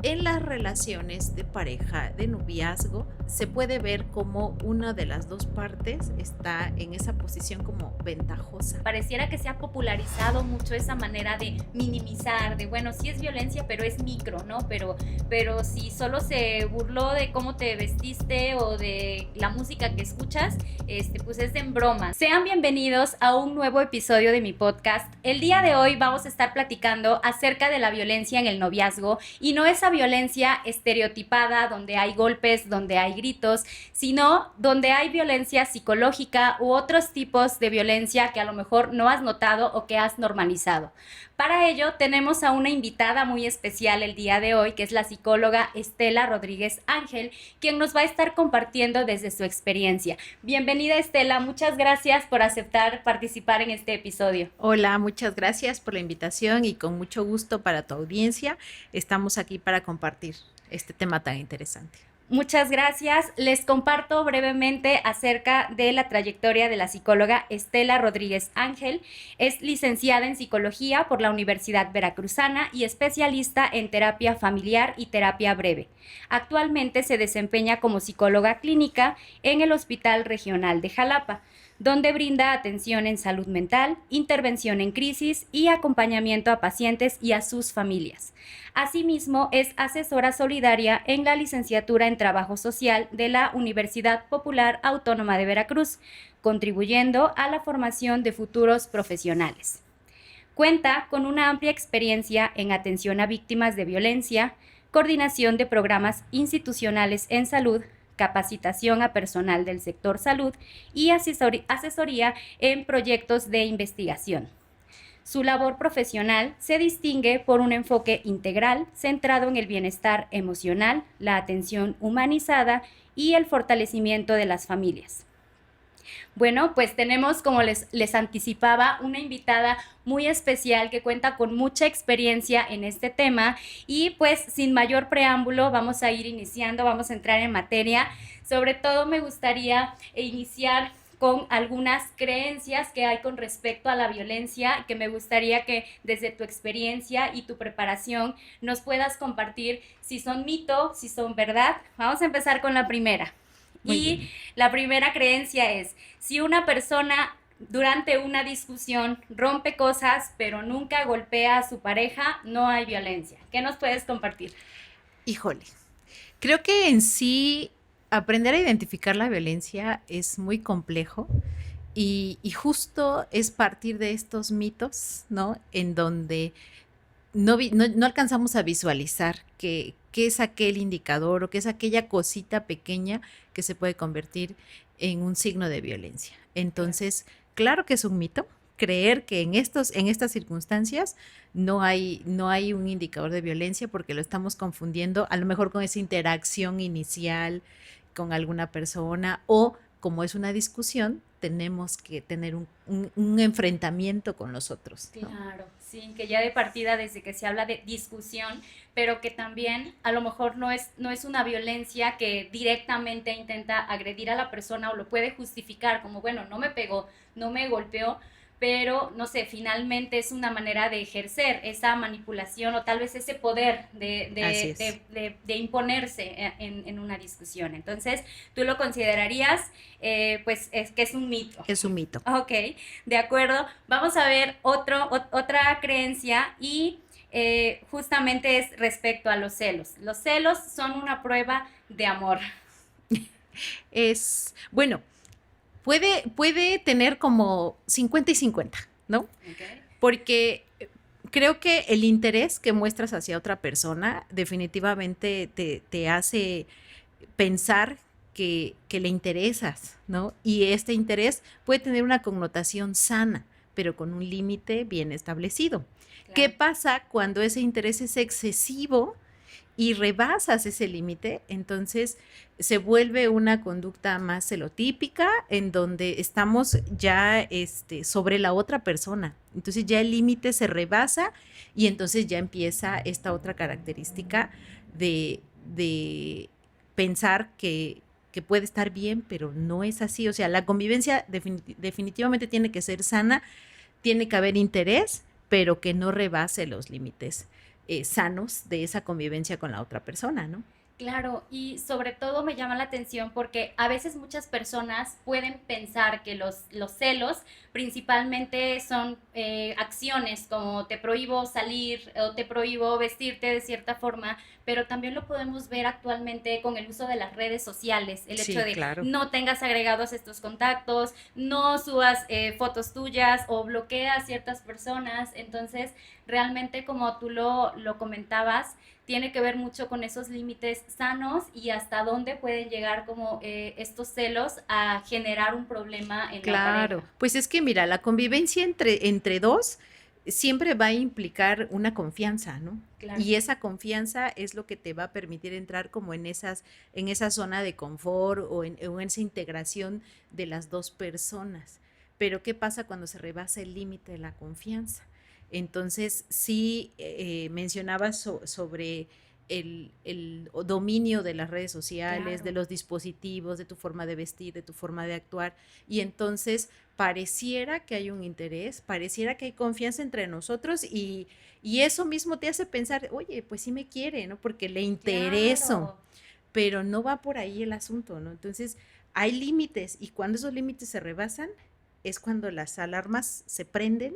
En las relaciones de pareja, de noviazgo, se puede ver como una de las dos partes está en esa posición como ventajosa. Pareciera que se ha popularizado mucho esa manera de minimizar, de bueno, sí es violencia, pero es micro, ¿no? Pero si solo se burló de cómo te vestiste o de la música que escuchas, pues es en broma. Sean bienvenidos a un nuevo episodio de mi podcast. El día de hoy vamos a estar platicando acerca de la violencia en el noviazgo, y no esa violencia estereotipada donde hay golpes, donde hay gritos, sino donde hay violencia psicológica u otros tipos de violencia que a lo mejor no has notado o que has normalizado. Para ello tenemos a una invitada muy especial el día de hoy, que es la psicóloga Estela Rodríguez Ángel, quien nos va a estar compartiendo desde su experiencia. Bienvenida, Estela, muchas gracias por aceptar participar en este episodio. Hola, muchas gracias por la invitación y con mucho gusto para tu audiencia. Estamos aquí para compartir este tema tan interesante. Muchas gracias. Les comparto brevemente acerca de la trayectoria de la psicóloga Estela Rodríguez Ángel. Es licenciada en psicología por la Universidad Veracruzana y especialista en terapia familiar y terapia breve. Actualmente se desempeña como psicóloga clínica en el Hospital Regional de Jalapa, donde brinda atención en salud mental, intervención en crisis y acompañamiento a pacientes y a sus familias. Asimismo, es asesora solidaria en la licenciatura en Trabajo Social de la Universidad Popular Autónoma de Veracruz, contribuyendo a la formación de futuros profesionales. Cuenta con una amplia experiencia en atención a víctimas de violencia, coordinación de programas institucionales en salud, capacitación a personal del sector salud y asesoría en proyectos de investigación. Su labor profesional se distingue por un enfoque integral centrado en el bienestar emocional, la atención humanizada y el fortalecimiento de las familias. Bueno, pues tenemos, como les anticipaba, una invitada muy especial que cuenta con mucha experiencia en este tema, y pues sin mayor preámbulo vamos a ir iniciando, vamos a entrar en materia. Sobre todo me gustaría iniciar con algunas creencias que hay con respecto a la violencia, que me gustaría que desde tu experiencia y tu preparación nos puedas compartir si son mito, si son verdad. Vamos a empezar con la primera. Y la primera creencia es: si una persona durante una discusión rompe cosas pero nunca golpea a su pareja, no hay violencia. ¿Qué nos puedes compartir? Híjole, creo que en sí aprender a identificar la violencia es muy complejo y justo es partir de estos mitos, ¿no? En donde no alcanzamos a visualizar qué es aquel indicador o qué es aquella cosita pequeña que se puede convertir en un signo de violencia. Entonces, claro que es un mito creer que en estas circunstancias no hay un indicador de violencia, porque lo estamos confundiendo a lo mejor con esa interacción inicial con alguna persona, o como es una discusión, tenemos que tener un enfrentamiento con los otros, ¿no? Claro, sí, que ya de partida desde que se habla de discusión, pero que también a lo mejor no es una violencia que directamente intenta agredir a la persona o lo puede justificar como, bueno, no me pegó, no me golpeó, pero no sé, finalmente es una manera de ejercer esa manipulación o tal vez ese poder Así es. de imponerse en una discusión. Entonces, ¿tú lo considerarías pues es que es un mito? Es un mito. Ok, de acuerdo. Vamos a ver otra creencia, y justamente es respecto a los celos. Los celos son una prueba de amor. Bueno, puede tener como 50 y 50, ¿no? Okay. Porque creo que el interés que muestras hacia otra persona definitivamente te hace pensar que le interesas, ¿no? Y este interés puede tener una connotación sana, pero con un límite bien establecido. Claro. ¿Qué pasa cuando ese interés es excesivo y rebasas ese límite? Entonces se vuelve una conducta más celotípica, en donde estamos ya sobre la otra persona. Entonces ya el límite se rebasa y entonces ya empieza esta otra característica de pensar que puede estar bien, pero no es así. O sea, la convivencia definitivamente tiene que ser sana, tiene que haber interés, pero que no rebase los límites sanos de esa convivencia con la otra persona, ¿no? Claro, y sobre todo me llama la atención porque a veces muchas personas pueden pensar que los celos principalmente son acciones como te prohíbo salir o te prohíbo vestirte de cierta forma, pero también lo podemos ver actualmente con el uso de las redes sociales, el hecho Sí, de claro. no tengas agregados estos contactos, no subas fotos tuyas o bloqueas ciertas personas, entonces realmente como tú lo comentabas, tiene que ver mucho con esos límites sanos y hasta dónde pueden llegar como estos celos a generar un problema en la Claro, pareja. pues es que mira, la convivencia entre dos siempre va a implicar una confianza, ¿no? Claro. Y esa confianza es lo que te va a permitir entrar como en esa zona de confort o en esa integración de las dos personas. Pero ¿qué pasa cuando se rebasa el límite de la confianza? Entonces, sí mencionabas sobre el dominio de las redes sociales, de Claro. los dispositivos, de tu forma de vestir, de tu forma de actuar, y entonces pareciera que hay un interés, pareciera que hay confianza entre nosotros y eso mismo te hace pensar, oye, pues sí me quiere, ¿no? Porque le intereso, Claro. pero no va por ahí el asunto, ¿no? Entonces hay límites y cuando esos límites se rebasan es cuando las alarmas se prenden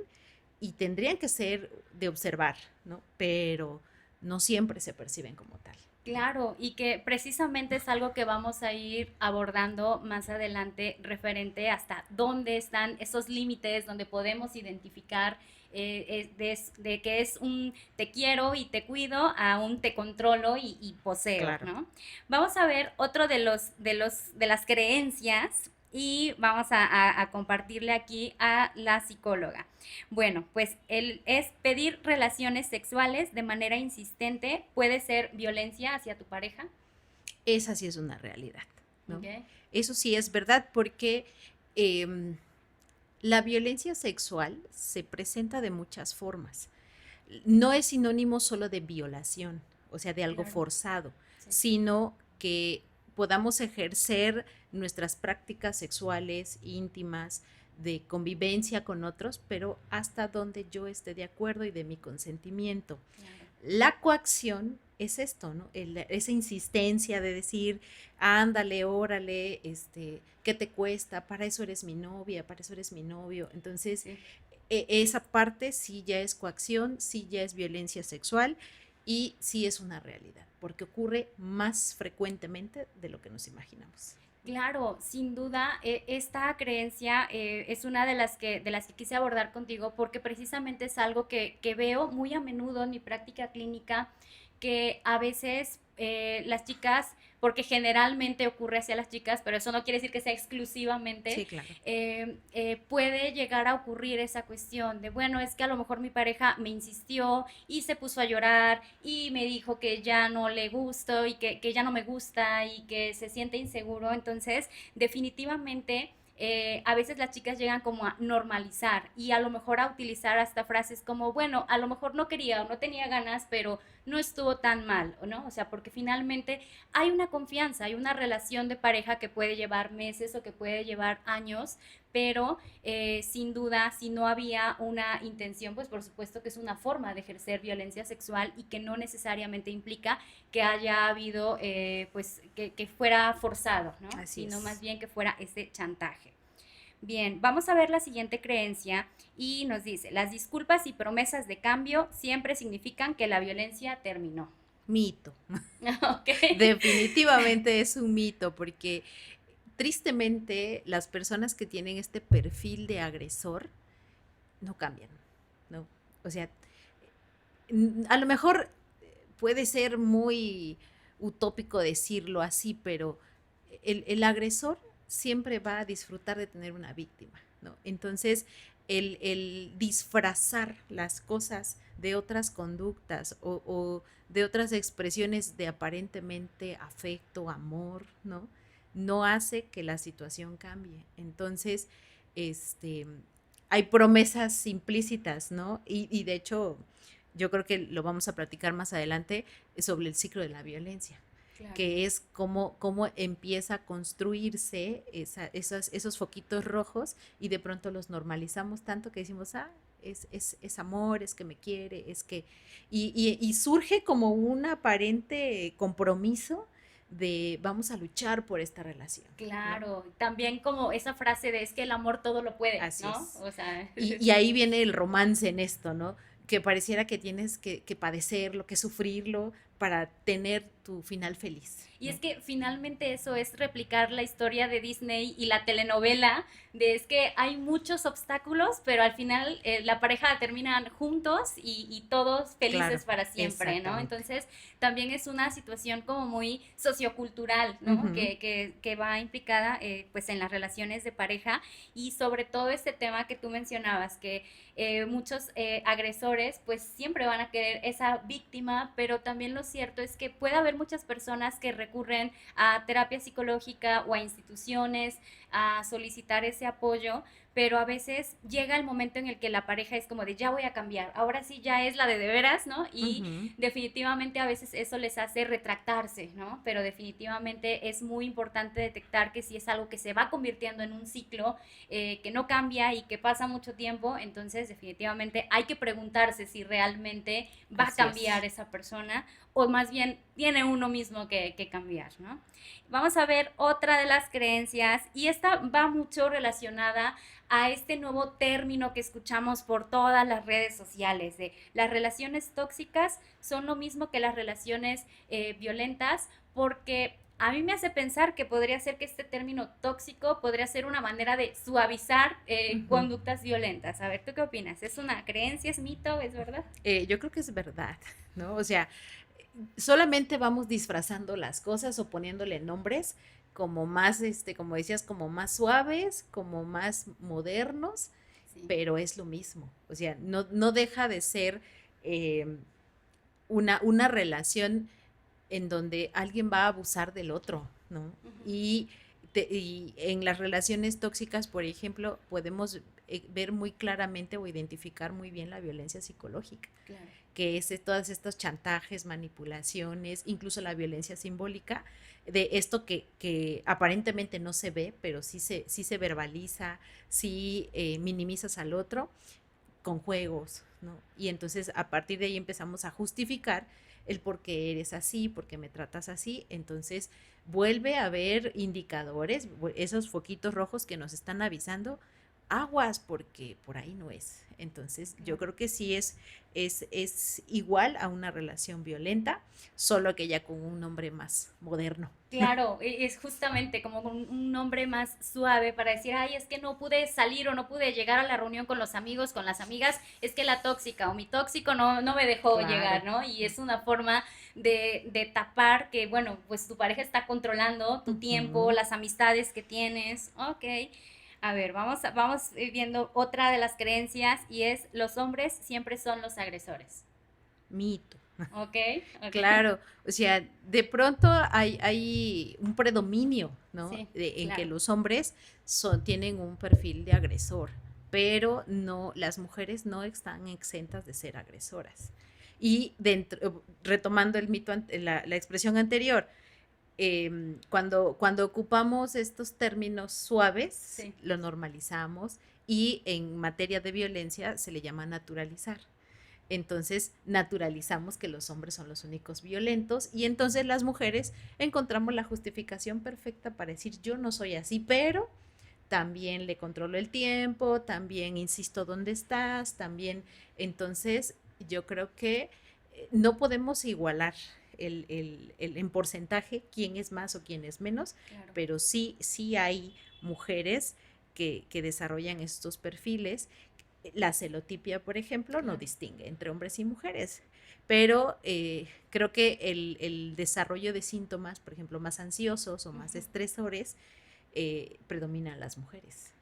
y tendrían que ser de observar, ¿no? Pero no siempre se perciben como tal. Claro, y que precisamente es algo que vamos a ir abordando más adelante referente hasta dónde están esos límites donde podemos identificar de que es un te quiero y te cuido a un te controlo y poseo, Claro. ¿no? Vamos a ver otro de las creencias y vamos a compartirle aquí a la psicóloga. Bueno, pues es pedir relaciones sexuales de manera insistente puede ser violencia hacia tu pareja. Esa sí es una realidad, ¿no? Okay. Eso sí es verdad porque eh, la violencia sexual se presenta de muchas formas. No es sinónimo solo de violación, o sea, de algo Claro. forzado, Sí. sino que podamos ejercer nuestras prácticas sexuales íntimas de convivencia con otros, pero hasta donde yo esté de acuerdo y de mi consentimiento. Claro. La coacción es esto, ¿no? Esa insistencia de decir, ándale, órale, ¿qué te cuesta? Para eso eres mi novia, para eso eres mi novio. Entonces, Sí. esa parte sí ya es coacción, sí ya es violencia sexual y sí es una realidad, porque ocurre más frecuentemente de lo que nos imaginamos. Claro, sin duda, esta creencia es una de las que quise abordar contigo porque precisamente es algo que veo muy a menudo en mi práctica clínica, que a veces las chicas, porque generalmente ocurre hacia las chicas, pero eso no quiere decir que sea exclusivamente, Sí, claro. puede llegar a ocurrir esa cuestión de, bueno, es que a lo mejor mi pareja me insistió y se puso a llorar y me dijo que ya no le gusto y que ya no me gusta y que se siente inseguro. Entonces, definitivamente a veces las chicas llegan como a normalizar y a lo mejor a utilizar hasta frases como, bueno, a lo mejor no quería o no tenía ganas, pero no estuvo tan mal, ¿no? O sea, porque finalmente hay una confianza, hay una relación de pareja que puede llevar meses o que puede llevar años, pero sin duda, si no había una intención, pues por supuesto que es una forma de ejercer violencia sexual y que no necesariamente implica que haya habido, pues, que fuera forzado, ¿no? Así Sino más es. bien que fuera ese chantaje. Bien, vamos a ver la siguiente creencia y nos dice, las disculpas y promesas de cambio siempre significan que la violencia terminó. Mito. Ok. Definitivamente es un mito porque tristemente las personas que tienen este perfil de agresor no cambian, ¿no? O sea, a lo mejor puede ser muy utópico decirlo así, pero el agresor siempre va a disfrutar de tener una víctima, ¿no? Entonces, el disfrazar las cosas de otras conductas o de otras expresiones de aparentemente afecto, amor, ¿no? No hace que la situación cambie. Entonces, este, hay promesas implícitas, ¿no? Y de hecho, yo creo que lo vamos a platicar más adelante sobre el ciclo de la violencia, Claro. que es cómo empieza a construirse esos foquitos rojos y de pronto los normalizamos tanto que decimos, ah, es amor, es que me quiere, es que... Y surge como un aparente compromiso de vamos a luchar por esta relación, ¿no? Claro, también como esa frase de es que el amor todo lo puede, Así ¿no? es. O sea, Y ahí viene el romance en esto, ¿no? Que pareciera que tienes que padecerlo, que sufrirlo para tener tu final feliz, y es ¿no? que finalmente eso es replicar la historia de Disney y la telenovela, de es que hay muchos obstáculos, pero al final la pareja terminan juntos y todos Claro, felices para siempre, ¿no? exactamente. Entonces también es una situación como muy sociocultural, ¿no? Ujú, Que va implicada pues en las relaciones de pareja y sobre todo este tema que tú mencionabas, que muchos agresores pues siempre van a querer esa víctima, pero también lo cierto es que puede haber muchas personas que recurren a terapia psicológica o a instituciones a solicitar ese apoyo, pero a veces llega el momento en el que la pareja es como de ya voy a cambiar, ahora sí ya es la de veras, ¿no? Y ujú. definitivamente a veces eso les hace retractarse, ¿no? Pero definitivamente es muy importante detectar que si es algo que se va convirtiendo en un ciclo, que no cambia y que pasa mucho tiempo, entonces definitivamente hay que preguntarse si realmente va a Así cambiar es. esa persona o más bien tiene uno mismo que cambiar, ¿no? Vamos a ver otra de las creencias y esta va mucho relacionada a este nuevo término que escuchamos por todas las redes sociales de las relaciones tóxicas son lo mismo que las relaciones violentas porque a mí me hace pensar que podría ser que este término tóxico podría ser una manera de suavizar Ujú. conductas violentas. A ver, ¿tú qué opinas? ¿Es una creencia, es mito, es verdad? Yo creo que es verdad, ¿no? O sea, solamente vamos disfrazando las cosas o poniéndole nombres como más, como decías, como más suaves, como más modernos, Sí. pero es lo mismo. O sea, no deja de ser eh, una relación en donde alguien va a abusar del otro, ¿no? Uh -huh. Y en las relaciones tóxicas, por ejemplo, podemos ver muy claramente o identificar muy bien la violencia psicológica, Claro. que es de todos estos chantajes, manipulaciones, incluso la violencia simbólica, de esto que aparentemente no se ve, pero sí se verbaliza, sí minimizas al otro con juegos, ¿no? Y entonces a partir de ahí empezamos a justificar el por qué eres así, por qué me tratas así. Entonces vuelve a haber indicadores, esos foquitos rojos que nos están avisando, aguas porque por ahí no es. Entonces yo Claro. creo que sí es igual a una relación violenta, solo que ya con un nombre más moderno. Claro, es justamente como un nombre más suave para decir, ay, es que no pude salir o no pude llegar a la reunión con los amigos, con las amigas, es que la tóxica o mi tóxico no me dejó Claro. llegar, ¿no? Y es una forma de tapar que, bueno, pues tu pareja está controlando tu Uh tiempo, -huh. las amistades que tienes, ok. A ver, vamos viendo otra de las creencias y es los hombres siempre son los agresores. Mito. Ok, ok. Claro, o sea, de pronto hay un predominio, ¿no? Sí, En que claro. los hombres tienen un perfil de agresor, pero no, las mujeres no están exentas de ser agresoras. Y dentro, retomando el mito, la expresión anterior, cuando ocupamos estos términos suaves, Sí. lo normalizamos y en materia de violencia se le llama naturalizar. Entonces naturalizamos que los hombres son los únicos violentos y entonces las mujeres encontramos la justificación perfecta para decir yo no soy así, pero también le controlo el tiempo, también insisto dónde estás, también entonces yo creo que no podemos igualar en porcentaje quién es más o quién es menos, Claro. pero sí hay mujeres que desarrollan estos perfiles. La celotipia, por ejemplo, no Claro. distingue entre hombres y mujeres, pero creo que el desarrollo de síntomas, por ejemplo, más ansiosos o más Ujú. estresores, predominan las mujeres.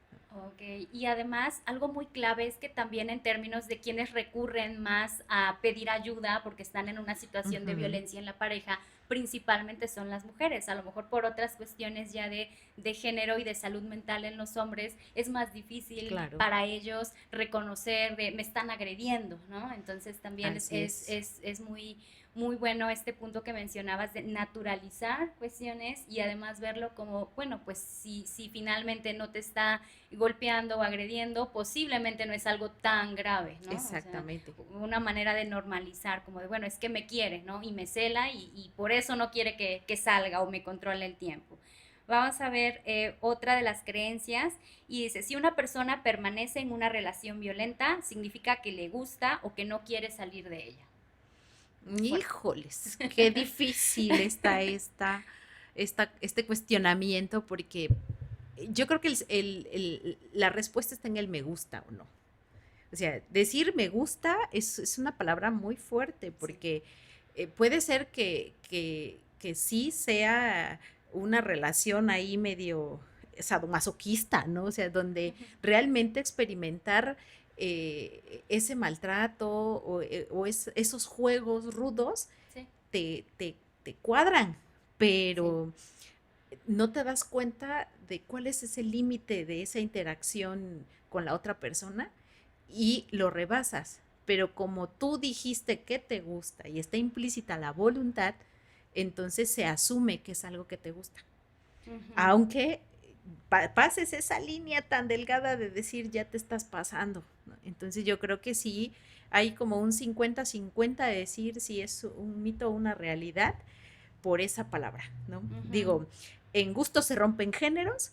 Ok, y además algo muy clave es que también en términos de quienes recurren más a pedir ayuda porque están en una Uh situación de -huh. violencia en la pareja, principalmente son las mujeres. A lo mejor por otras cuestiones ya de género y de salud mental en los hombres es más difícil Claro, para ellos reconocer de me están agrediendo, ¿no? Entonces también así es. es muy, muy bueno este punto que mencionabas de naturalizar cuestiones y además verlo como, bueno, pues si finalmente no te está golpeando o agrediendo, posiblemente no es algo tan grave, ¿no? O sea, Exactamente. una manera de normalizar, como de, bueno, es que me quiere, ¿no? Y me cela y por eso no quiere que salga o me controle el tiempo. Vamos a ver otra de las creencias y dice, si una persona permanece en una relación violenta, significa que le gusta o que no quiere salir de ella. Fuerte. Híjoles, qué difícil está este cuestionamiento, porque yo creo que la respuesta está en el me gusta o no. O sea, decir me gusta es una palabra muy fuerte, Sí. porque puede ser que sí sea una relación ahí medio sadomasoquista, ¿no? O sea, donde Ujú. realmente experimentar ese maltrato esos juegos rudos Sí, te, te, te cuadran, sí. pero no te das cuenta de cuál es ese límite de esa interacción con la otra persona y lo rebasas. Pero como tú dijiste que te gusta y está implícita la voluntad, entonces se asume que es algo que te gusta. Ujú. Aunque pases esa línea tan delgada de decir ya te estás pasando, ¿no? Entonces yo creo que sí hay como un 50-50 de decir si es un mito o una realidad por esa palabra, ¿no? Ujú. Digo, en gusto se rompen géneros,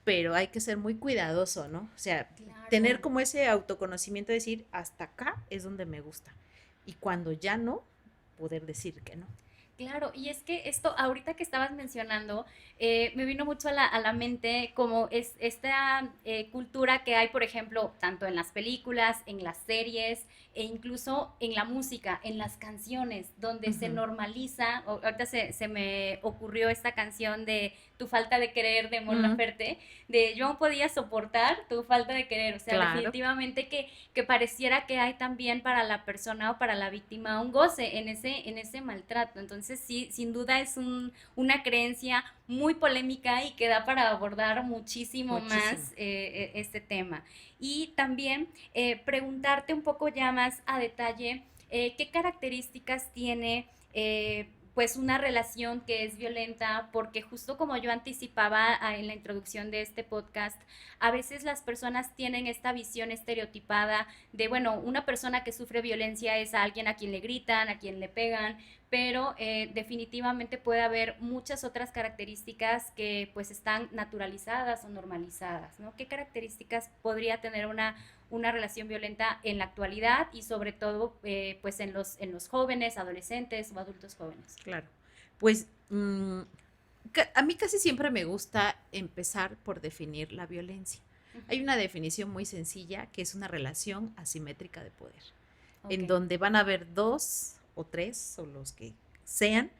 pero hay que ser muy cuidadoso, ¿no? O sea, tener Claro. como ese autoconocimiento de decir, hasta acá es donde me gusta. Y cuando ya no, poder decir que no. Claro, y es que esto, ahorita que estabas mencionando, me vino mucho a la mente como es esta cultura que hay, por ejemplo, tanto en las películas, en las series e incluso en la música, en las canciones, donde se Ujú. normaliza, ahorita se me ocurrió esta canción de Tu falta de querer de Mon Mm, Laferte, de yo no podía soportar tu falta de querer, o sea, claro, definitivamente que pareciera que hay también para la persona o para la víctima un goce en ese maltrato. Entonces, sí, sin duda es una creencia muy polémica y que da para abordar muchísimo muchísimo. más este tema. Y también preguntarte un poco ya más a detalle qué características tiene pues una relación que es violenta, porque justo como yo anticipaba en la introducción de este podcast, a veces las personas tienen esta visión estereotipada de, bueno, una persona que sufre violencia es a alguien a quien le gritan, a quien le pegan, pero definitivamente puede haber muchas otras características que pues están naturalizadas o normalizadas, ¿no? ¿Qué características podría tener una relación violenta en la actualidad y sobre todo pues en los jóvenes, adolescentes o adultos jóvenes? Claro. Pues a mí casi siempre me gusta empezar por definir la violencia. Uh Hay -huh. una definición muy sencilla que es una relación asimétrica de poder, Ok, en donde van a haber dos o tres o los que sean,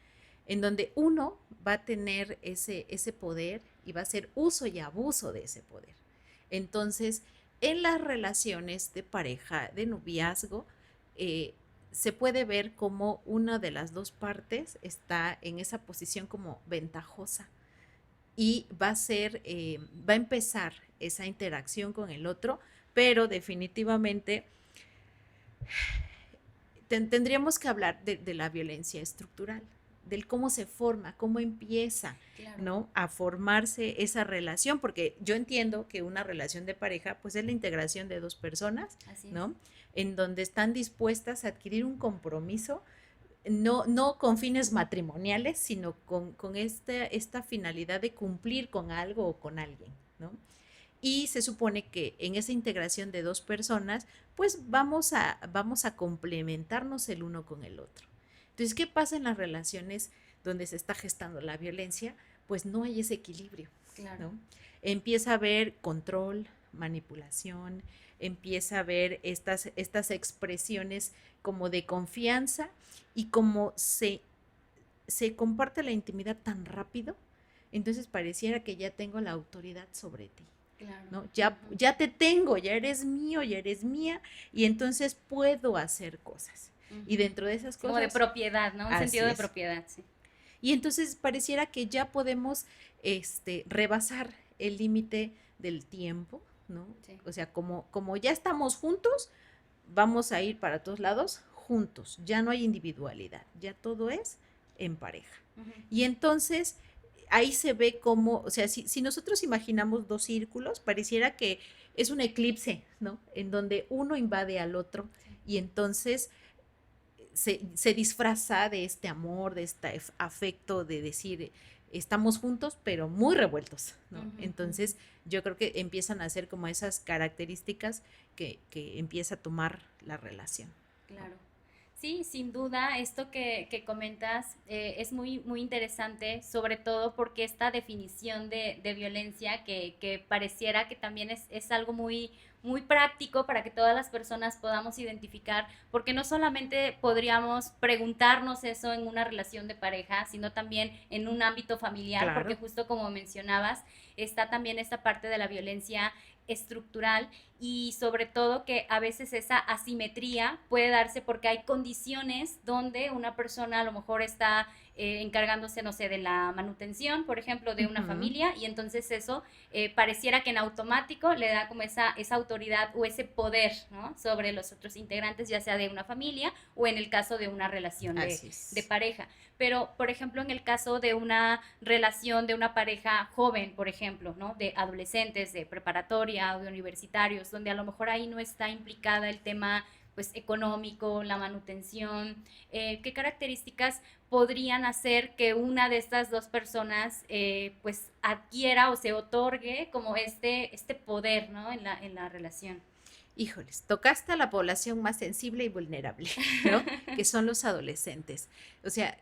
en donde uno va a tener ese poder y va a hacer uso y abuso de ese poder. Entonces, en las relaciones de pareja, de noviazgo, eh, se puede ver como una de las dos partes está en esa posición como ventajosa y va a empezar esa interacción con el otro, pero definitivamente tendríamos que hablar de la violencia estructural, del cómo se forma, cómo empieza, claro. ¿no? A formarse esa relación, porque yo entiendo que una relación de pareja, pues es la integración de dos personas, Así es. ¿no? En donde están dispuestas a adquirir un compromiso, no con fines matrimoniales, sino con esta finalidad de cumplir con algo o con alguien, ¿no? Y se supone que en esa integración de dos personas, pues vamos a complementarnos el uno con el otro. Entonces, ¿qué pasa en las relaciones donde se está gestando la violencia? Pues no hay ese equilibrio, Claro. ¿no? Empieza a haber control, manipulación, empieza a haber estas expresiones como de confianza y como se comparte la intimidad tan rápido, entonces pareciera que ya tengo la autoridad sobre ti. Claro. ¿No? Uh -huh. Ya te tengo, ya eres mío, ya eres mía, y entonces puedo hacer cosas. Uh Y -huh. dentro de esas Sí, como de cosas, propiedad, ¿no? Un sentido así de es. propiedad, sí. Y entonces pareciera que ya podemos rebasar el límite del tiempo, ¿no? Sí. O sea, como ya estamos juntos, vamos a ir para todos lados juntos, ya no hay individualidad, ya todo es en pareja. Ujú. Y entonces ahí se ve como, o sea, si nosotros imaginamos dos círculos, pareciera que es un eclipse, ¿no? En donde uno invade al otro Sí. y entonces se disfraza de este amor, de este afecto, de decir, estamos juntos, pero muy revueltos, ¿no? Ujú, ujú. Entonces, yo creo que empiezan a ser como esas características que empieza a tomar la relación, ¿no? Claro. Sí, sin duda, esto que comentas es muy, muy interesante, sobre todo porque esta definición de violencia que pareciera que también es algo muy, muy práctico para que todas las personas podamos identificar, porque no solamente podríamos preguntarnos eso en una relación de pareja, sino también en un ámbito familiar, porque Claro. justo como mencionabas, está también esta parte de la violencia estructural y sobre todo que a veces esa asimetría puede darse porque hay condiciones donde una persona a lo mejor está encargándose, no sé, de la manutención, por ejemplo, de una Ujú. familia y entonces eso pareciera que en automático le da como esa autoridad o ese poder, ¿no? Sobre los otros integrantes, ya sea de una familia o en el caso de una relación Así de es. pareja. Pero, por ejemplo, en el caso de una relación de una pareja joven, por ejemplo, ¿no? De adolescentes, de preparatoria o de universitarios, donde a lo mejor ahí no está implicada el tema pues económico, la manutención, qué características podrían hacer que una de estas dos personas pues adquiera o se otorgue como este poder, ¿no? En la relación. Híjoles, tocaste a la población más sensible y vulnerable, ¿no? Que son los adolescentes. O sea,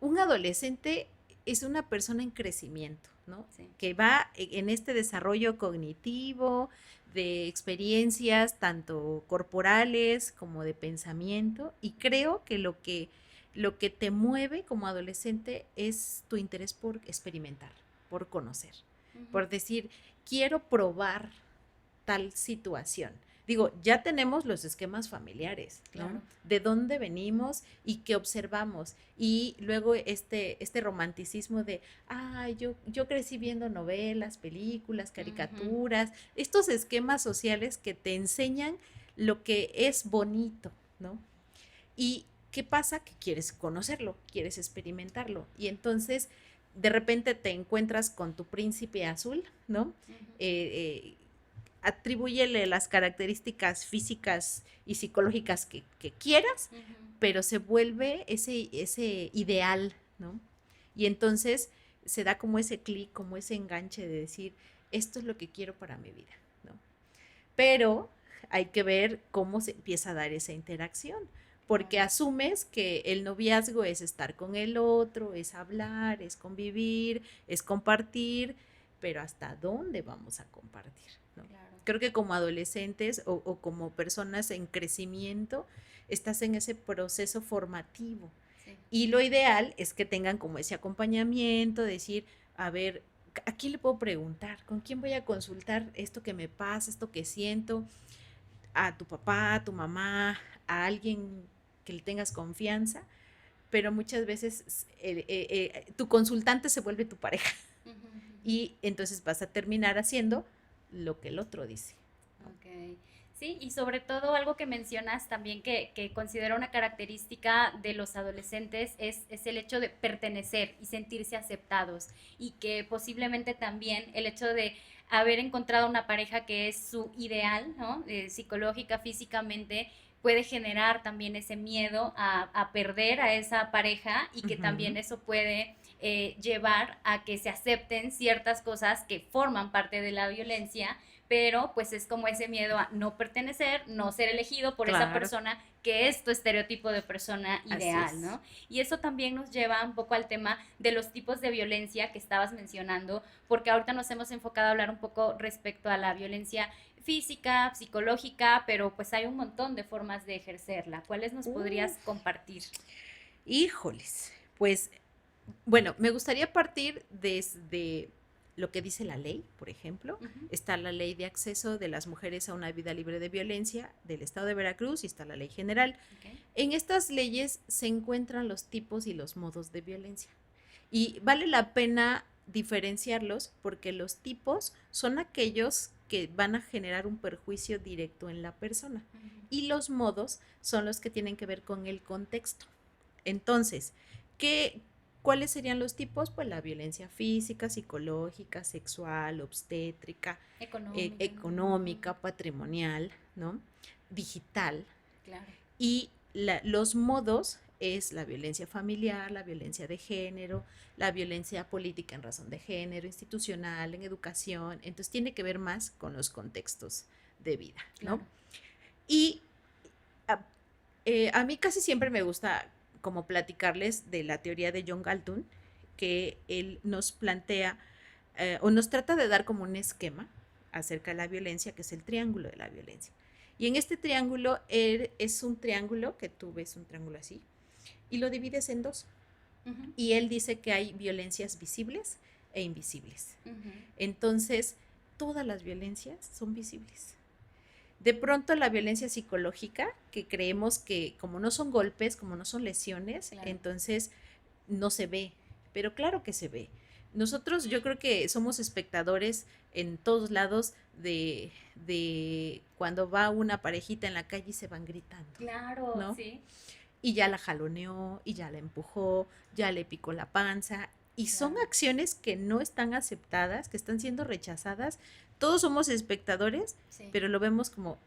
un adolescente es una persona en crecimiento, ¿no? Sí. Que va en este desarrollo cognitivo, de experiencias tanto corporales como de pensamiento, y creo que lo que te mueve como adolescente es tu interés por experimentar, por conocer, Ujú. por decir, quiero probar tal situación. Digo, ya tenemos los esquemas familiares, ¿no? Claro. De dónde venimos y qué observamos. Y luego este romanticismo de, yo crecí viendo novelas, películas, Ujú. caricaturas, estos esquemas sociales que te enseñan lo que es bonito, ¿no? Y qué pasa que quieres conocerlo, quieres experimentarlo. Y entonces de repente te encuentras con tu príncipe azul, ¿no? Ujú. Eh, atribúyele las características físicas y psicológicas que quieras, Ujú. pero se vuelve ese ideal, ¿no? Y entonces se da como ese clic, como ese enganche de decir, esto es lo que quiero para mi vida, ¿no? Pero hay que ver cómo se empieza a dar esa interacción, porque Claro. asumes que el noviazgo es estar con el otro, es hablar, es convivir, es compartir, pero ¿hasta dónde vamos a compartir? ¿No? Claro. Creo que como adolescentes o como personas en crecimiento, estás en ese proceso formativo. Sí. Y lo ideal es que tengan como ese acompañamiento, decir, a ver, ¿a quién le puedo preguntar? ¿Con quién voy a consultar esto que me pasa, esto que siento? A tu papá, a tu mamá, a alguien que le tengas confianza, pero muchas veces tu consultante se vuelve tu pareja Ujú, ujú. y entonces vas a terminar haciendo lo que el otro dice, ¿no? Ok. Sí, y sobre todo algo que mencionas también que considero una característica de los adolescentes es el hecho de pertenecer y sentirse aceptados y que posiblemente también el hecho de haber encontrado una pareja que es su ideal, ¿no? Psicológica, físicamente, puede generar también ese miedo a perder a esa pareja y que también Ujú. eso puede llevar a que se acepten ciertas cosas que forman parte de la violencia, pero pues es como ese miedo a no pertenecer, no ser elegido por esa Claro, persona que es tu estereotipo de persona así ideal, es. ¿no? Y eso también nos lleva un poco al tema de los tipos de violencia que estabas mencionando, porque ahorita nos hemos enfocado a hablar un poco respecto a la violencia física, psicológica, pero pues hay un montón de formas de ejercerla. ¿Cuáles nos Uh, podrías compartir? híjoles, pues bueno, me gustaría partir desde lo que dice la ley, por ejemplo. Uh -huh. Está la ley de acceso de las mujeres a una vida libre de violencia del Estado de Veracruz y está la ley general. Okay. En estas leyes se encuentran los tipos y los modos de violencia. Y vale la pena diferenciarlos porque los tipos son aquellos que van a generar un perjuicio directo en la persona. Ujú. Y los modos son los que tienen que ver con el contexto. Entonces, ¿cuáles serían los tipos? Pues la violencia física, psicológica, sexual, obstétrica, Económica, ¿no? económica, patrimonial, ¿no? Digital. Claro. Y los modos es la violencia familiar, la violencia de género, la violencia política en razón de género, institucional, en educación. Entonces tiene que ver más con los contextos de vida, ¿no? Claro. Y a, a mí casi siempre me gusta como platicarles de la teoría de John Galton, que él nos plantea o nos trata de dar como un esquema acerca de la violencia, que es el triángulo de la violencia. Y en este triángulo es un triángulo que tú ves un triángulo así y lo divides en dos. Ujú. Y él dice que hay violencias visibles e invisibles. Ujú. Entonces, todas las violencias son visibles. De pronto la violencia psicológica, que creemos que como no son golpes, como no son lesiones, Claro. entonces no se ve, pero claro que se ve. Nosotros yo creo que somos espectadores en todos lados de cuando va una parejita en la calle y se van gritando, Claro, ¿no? sí. Y ya la jaloneó, y ya la empujó, ya le picó la panza. Y son Claro. acciones que no están aceptadas, que están siendo rechazadas. Todos somos espectadores, Sí. pero lo vemos como,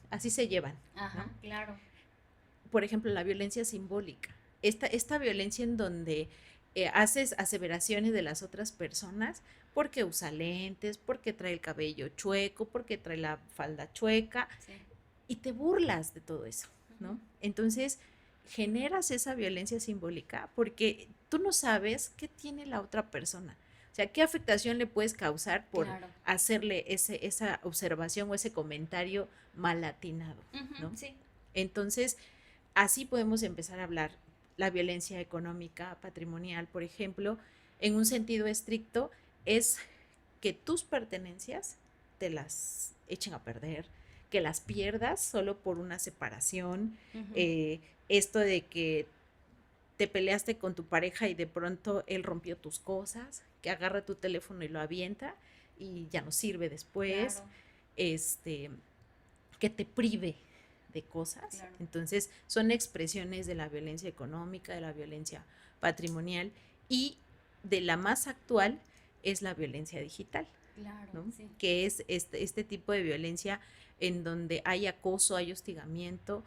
así se llevan, Ajá, ¿no? claro. Por ejemplo, la violencia simbólica. Esta violencia en donde haces aseveraciones de las otras personas porque usa lentes, porque trae el cabello chueco, porque trae la falda chueca, Sí. y te burlas de todo eso, ¿no? Ujú. Entonces, generas esa violencia simbólica porque tú no sabes qué tiene la otra persona. O sea, qué afectación le puedes causar por Claro. hacerle esa observación o ese comentario mal atinado, Ujú. ¿no? Sí. Entonces, así podemos empezar a hablar la violencia económica, patrimonial, por ejemplo, en un sentido estricto, es que tus pertenencias te las echen a perder, que las pierdas solo por una separación, Ujú. esto de que te peleaste con tu pareja y de pronto él rompió tus cosas, que agarra tu teléfono y lo avienta y ya no sirve después, Claro. este, que te prive de cosas. Claro. Entonces, son expresiones de la violencia económica, de la violencia patrimonial y de la más actual es la violencia digital, Claro, ¿no? sí. Que es este tipo de violencia en donde hay acoso, hay hostigamiento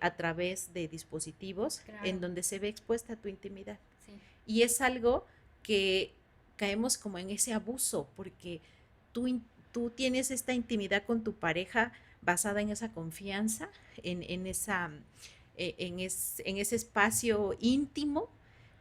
a través de dispositivos, Claro. en donde se ve expuesta tu intimidad. Sí. Y es algo que caemos como en ese abuso, porque tú tienes esta intimidad con tu pareja basada en esa confianza, en ese espacio íntimo,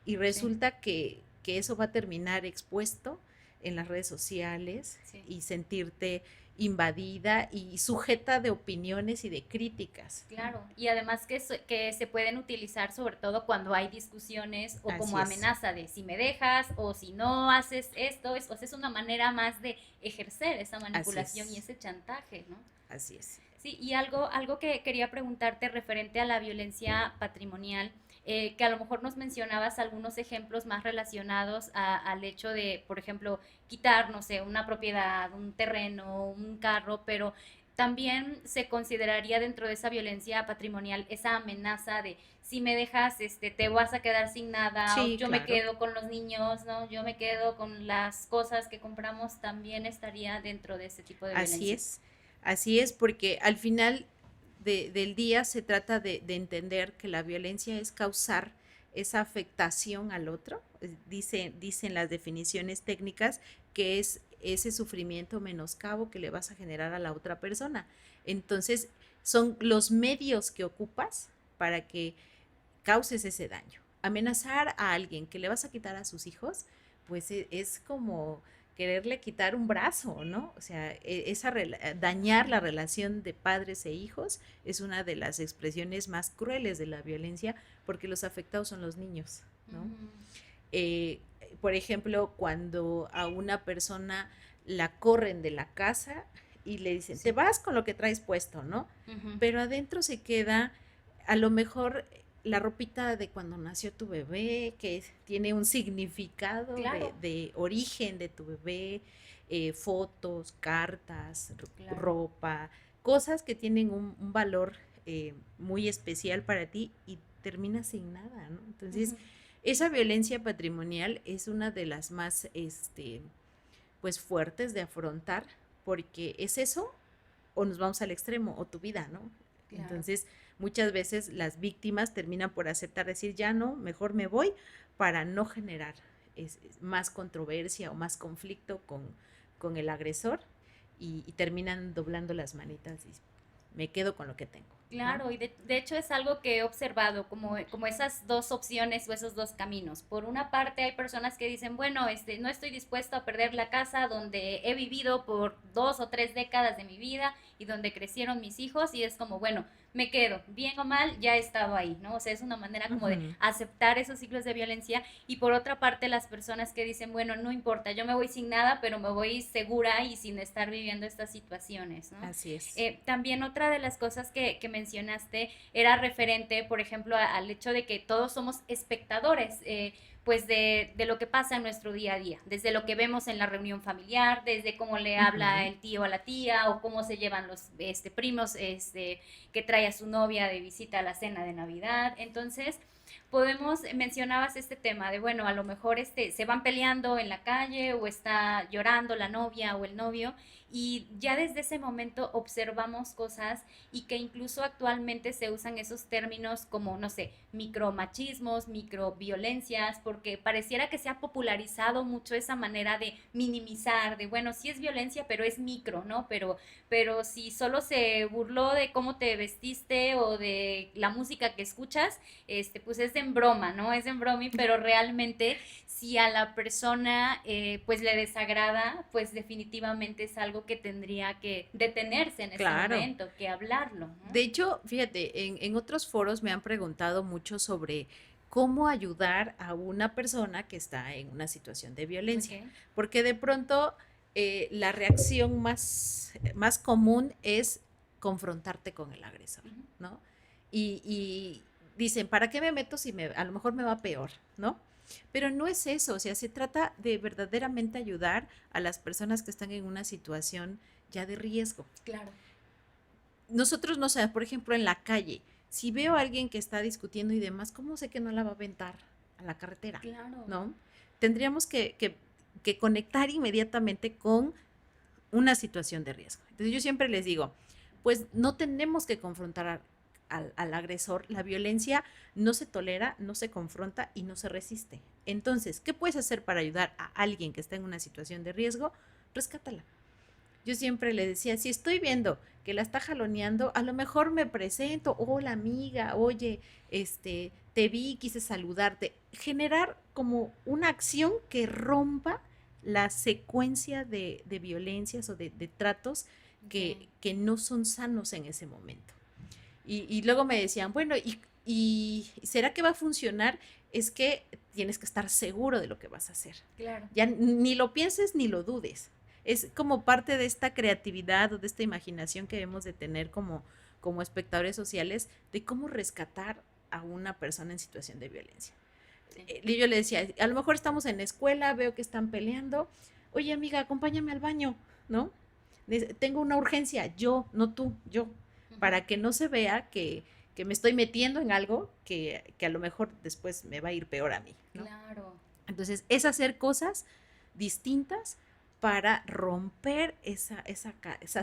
y resulta que eso va a terminar expuesto en las redes sociales Sí. y sentirte invadida y sujeta de opiniones y de críticas. Claro, y además que se pueden utilizar sobre todo cuando hay discusiones o como Así es. amenaza de si me dejas o si no haces esto, o sea, es una manera más de ejercer esa manipulación y ese chantaje, ¿no? Así es. Sí, y algo que quería preguntarte referente a la violencia patrimonial, que a lo mejor nos mencionabas algunos ejemplos más relacionados al hecho de, por ejemplo, quitar, no sé, una propiedad, un terreno, un carro, pero también se consideraría dentro de esa violencia patrimonial esa amenaza de si me dejas, te vas a quedar sin nada, o Sí, yo me claro. quedo con los niños, ¿no? Yo me quedo con las cosas que compramos, también estaría dentro de ese tipo de Así violencia. es. Así es, porque al final del día se trata de entender que la violencia es causar esa afectación al otro. Dicen las definiciones técnicas que es ese sufrimiento menoscabo que le vas a generar a la otra persona. Entonces, son los medios que ocupas para que causes ese daño. Amenazar a alguien que le vas a quitar a sus hijos, pues es como quererle quitar un brazo, ¿no? O sea, dañar la relación de padres e hijos es una de las expresiones más crueles de la violencia porque los afectados son los niños, ¿no? Ujú. Eh, por ejemplo, cuando a una persona la corren de la casa y le dicen, Sí. te vas con lo que traes puesto, ¿no? Ujú. Pero adentro se queda, a lo mejor la ropita de cuando nació tu bebé, que tiene un significado Claro, de origen de tu bebé, fotos, cartas, claro. ropa, cosas que tienen un valor muy especial para ti y terminas sin nada, ¿no? Entonces, Ujú. esa violencia patrimonial es una de las más, pues, fuertes de afrontar, porque es eso o nos vamos al extremo, o tu vida, ¿no? Claro. Entonces, muchas veces las víctimas terminan por aceptar, decir, ya no, mejor me voy para no generar más controversia o más conflicto con el agresor y terminan doblando las manitas y me quedo con lo que tengo, ¿no? Claro, y de hecho es algo que he observado, como esas dos opciones o esos dos caminos. Por una parte hay personas que dicen, bueno, no estoy dispuesto a perder la casa donde he vivido por 2 o 3 décadas de mi vida y donde crecieron mis hijos, y es como, bueno, me quedo, bien o mal, ya he estado ahí, ¿no? O sea, es una manera como de Ujú. aceptar esos ciclos de violencia. Y por otra parte, las personas que dicen, bueno, no importa, yo me voy sin nada, pero me voy segura y sin estar viviendo estas situaciones, ¿no? Así es. También otra de las cosas que mencionaste era referente, por ejemplo, al hecho de que todos somos espectadores, pues de lo que pasa en nuestro día a día, desde lo que vemos en la reunión familiar, desde cómo le habla Ujú. el tío a la tía o cómo se llevan los primos que trae a su novia de visita a la cena de Navidad. Entonces, mencionabas este tema de, bueno, a lo mejor se van peleando en la calle o está llorando la novia o el novio, y ya desde ese momento observamos cosas y que incluso actualmente se usan esos términos como, no sé, micromachismos, microviolencias, porque pareciera que se ha popularizado mucho esa manera de minimizar, de, bueno, sí es violencia, pero es micro, ¿no? Pero si solo se burló de cómo te vestiste o de la música que escuchas, pues es en broma, ¿no? Es en broma, pero realmente si a la persona pues le desagrada, pues definitivamente es algo que tendría que detenerse en ese Claro. momento, que hablarlo, De ¿no? hecho, fíjate, en otros foros me han preguntado mucho sobre cómo ayudar a una persona que está en una situación de violencia, Ok. porque de pronto la reacción más común es confrontarte con el agresor, Ujú. ¿no? Y dicen, ¿para qué me meto si a lo mejor me va peor, ¿no? Pero no es eso, o sea, se trata de verdaderamente ayudar a las personas que están en una situación ya de riesgo. Claro, Nosotros no sé, por ejemplo, en la calle, si veo a alguien que está discutiendo y demás, ¿cómo sé que no la va a aventar a la carretera? claro. ¿No? Tendríamos que conectar inmediatamente con una situación de riesgo. Entonces yo siempre les digo, pues no tenemos que confrontar al agresor. La violencia no se tolera, no se confronta y no se resiste. Entonces, ¿qué puedes hacer para ayudar a alguien que está en una situación de riesgo? Rescátala. Yo siempre le decía, si estoy viendo que la está jaloneando, a lo mejor me presento, hola amiga, oye, te vi, quise saludarte. Generar como una acción que rompa la secuencia de violencias o de tratos Ok. que no son sanos en ese momento. Y luego me decían, bueno, ¿y será que va a funcionar? Es que tienes que estar seguro de lo que vas a hacer. Claro. Ya ni lo pienses ni lo dudes. Es como parte de esta creatividad o de esta imaginación que debemos de tener como espectadores sociales de cómo rescatar a una persona en situación de violencia. Sí. Y yo le decía, a lo mejor estamos en la escuela, veo que están peleando, oye amiga, acompáñame al baño, ¿no? Tengo una urgencia, yo, no tú, yo, Ujú. para que no se vea que me estoy metiendo en algo que a lo mejor después me va a ir peor a mí, ¿no? Claro. Entonces, es hacer cosas distintas para romper esa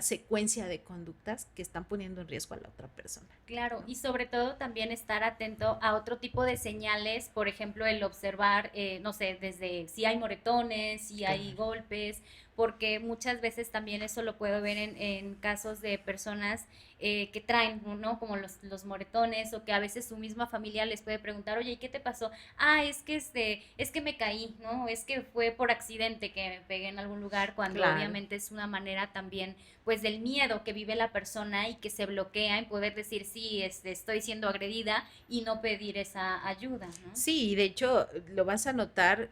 secuencia de conductas que están poniendo en riesgo a la otra persona, Claro, ¿no? y sobre todo también estar atento a otro tipo de señales, por ejemplo, el observar, no sé, desde si hay moretones, si hay Claro. golpes, porque muchas veces también eso lo puedo ver en casos de personas que traen, ¿no? Como los moretones, o que a veces su misma familia les puede preguntar, oye, ¿y qué te pasó? Ah, es que me caí, ¿no? Es que fue por accidente que me pegué en algún lugar, cuando Claro. obviamente es una manera también pues del miedo que vive la persona y que se bloquea en poder decir sí, estoy siendo agredida, y no pedir esa ayuda, ¿no? Sí, de hecho, lo vas a notar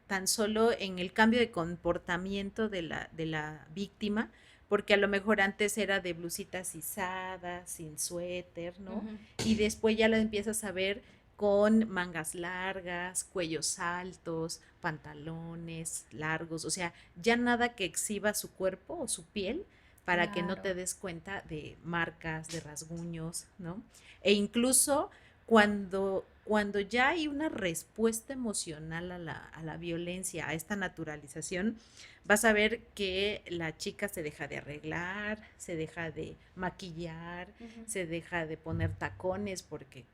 tan solo en el cambio de comportamiento de la víctima porque a lo mejor antes era de blusitas izadas, sin suéter, ¿no? Ujú. Y después ya la empiezas a ver con mangas largas, cuellos altos, pantalones largos, o sea, ya nada que exhiba su cuerpo o su piel para que no te Claro. des cuenta de marcas, de rasguños, ¿no? E incluso cuando ya hay una respuesta emocional a la violencia, a esta naturalización, vas a ver que la chica se deja de arreglar, se deja de maquillar, Ujú. se deja de poner tacones porque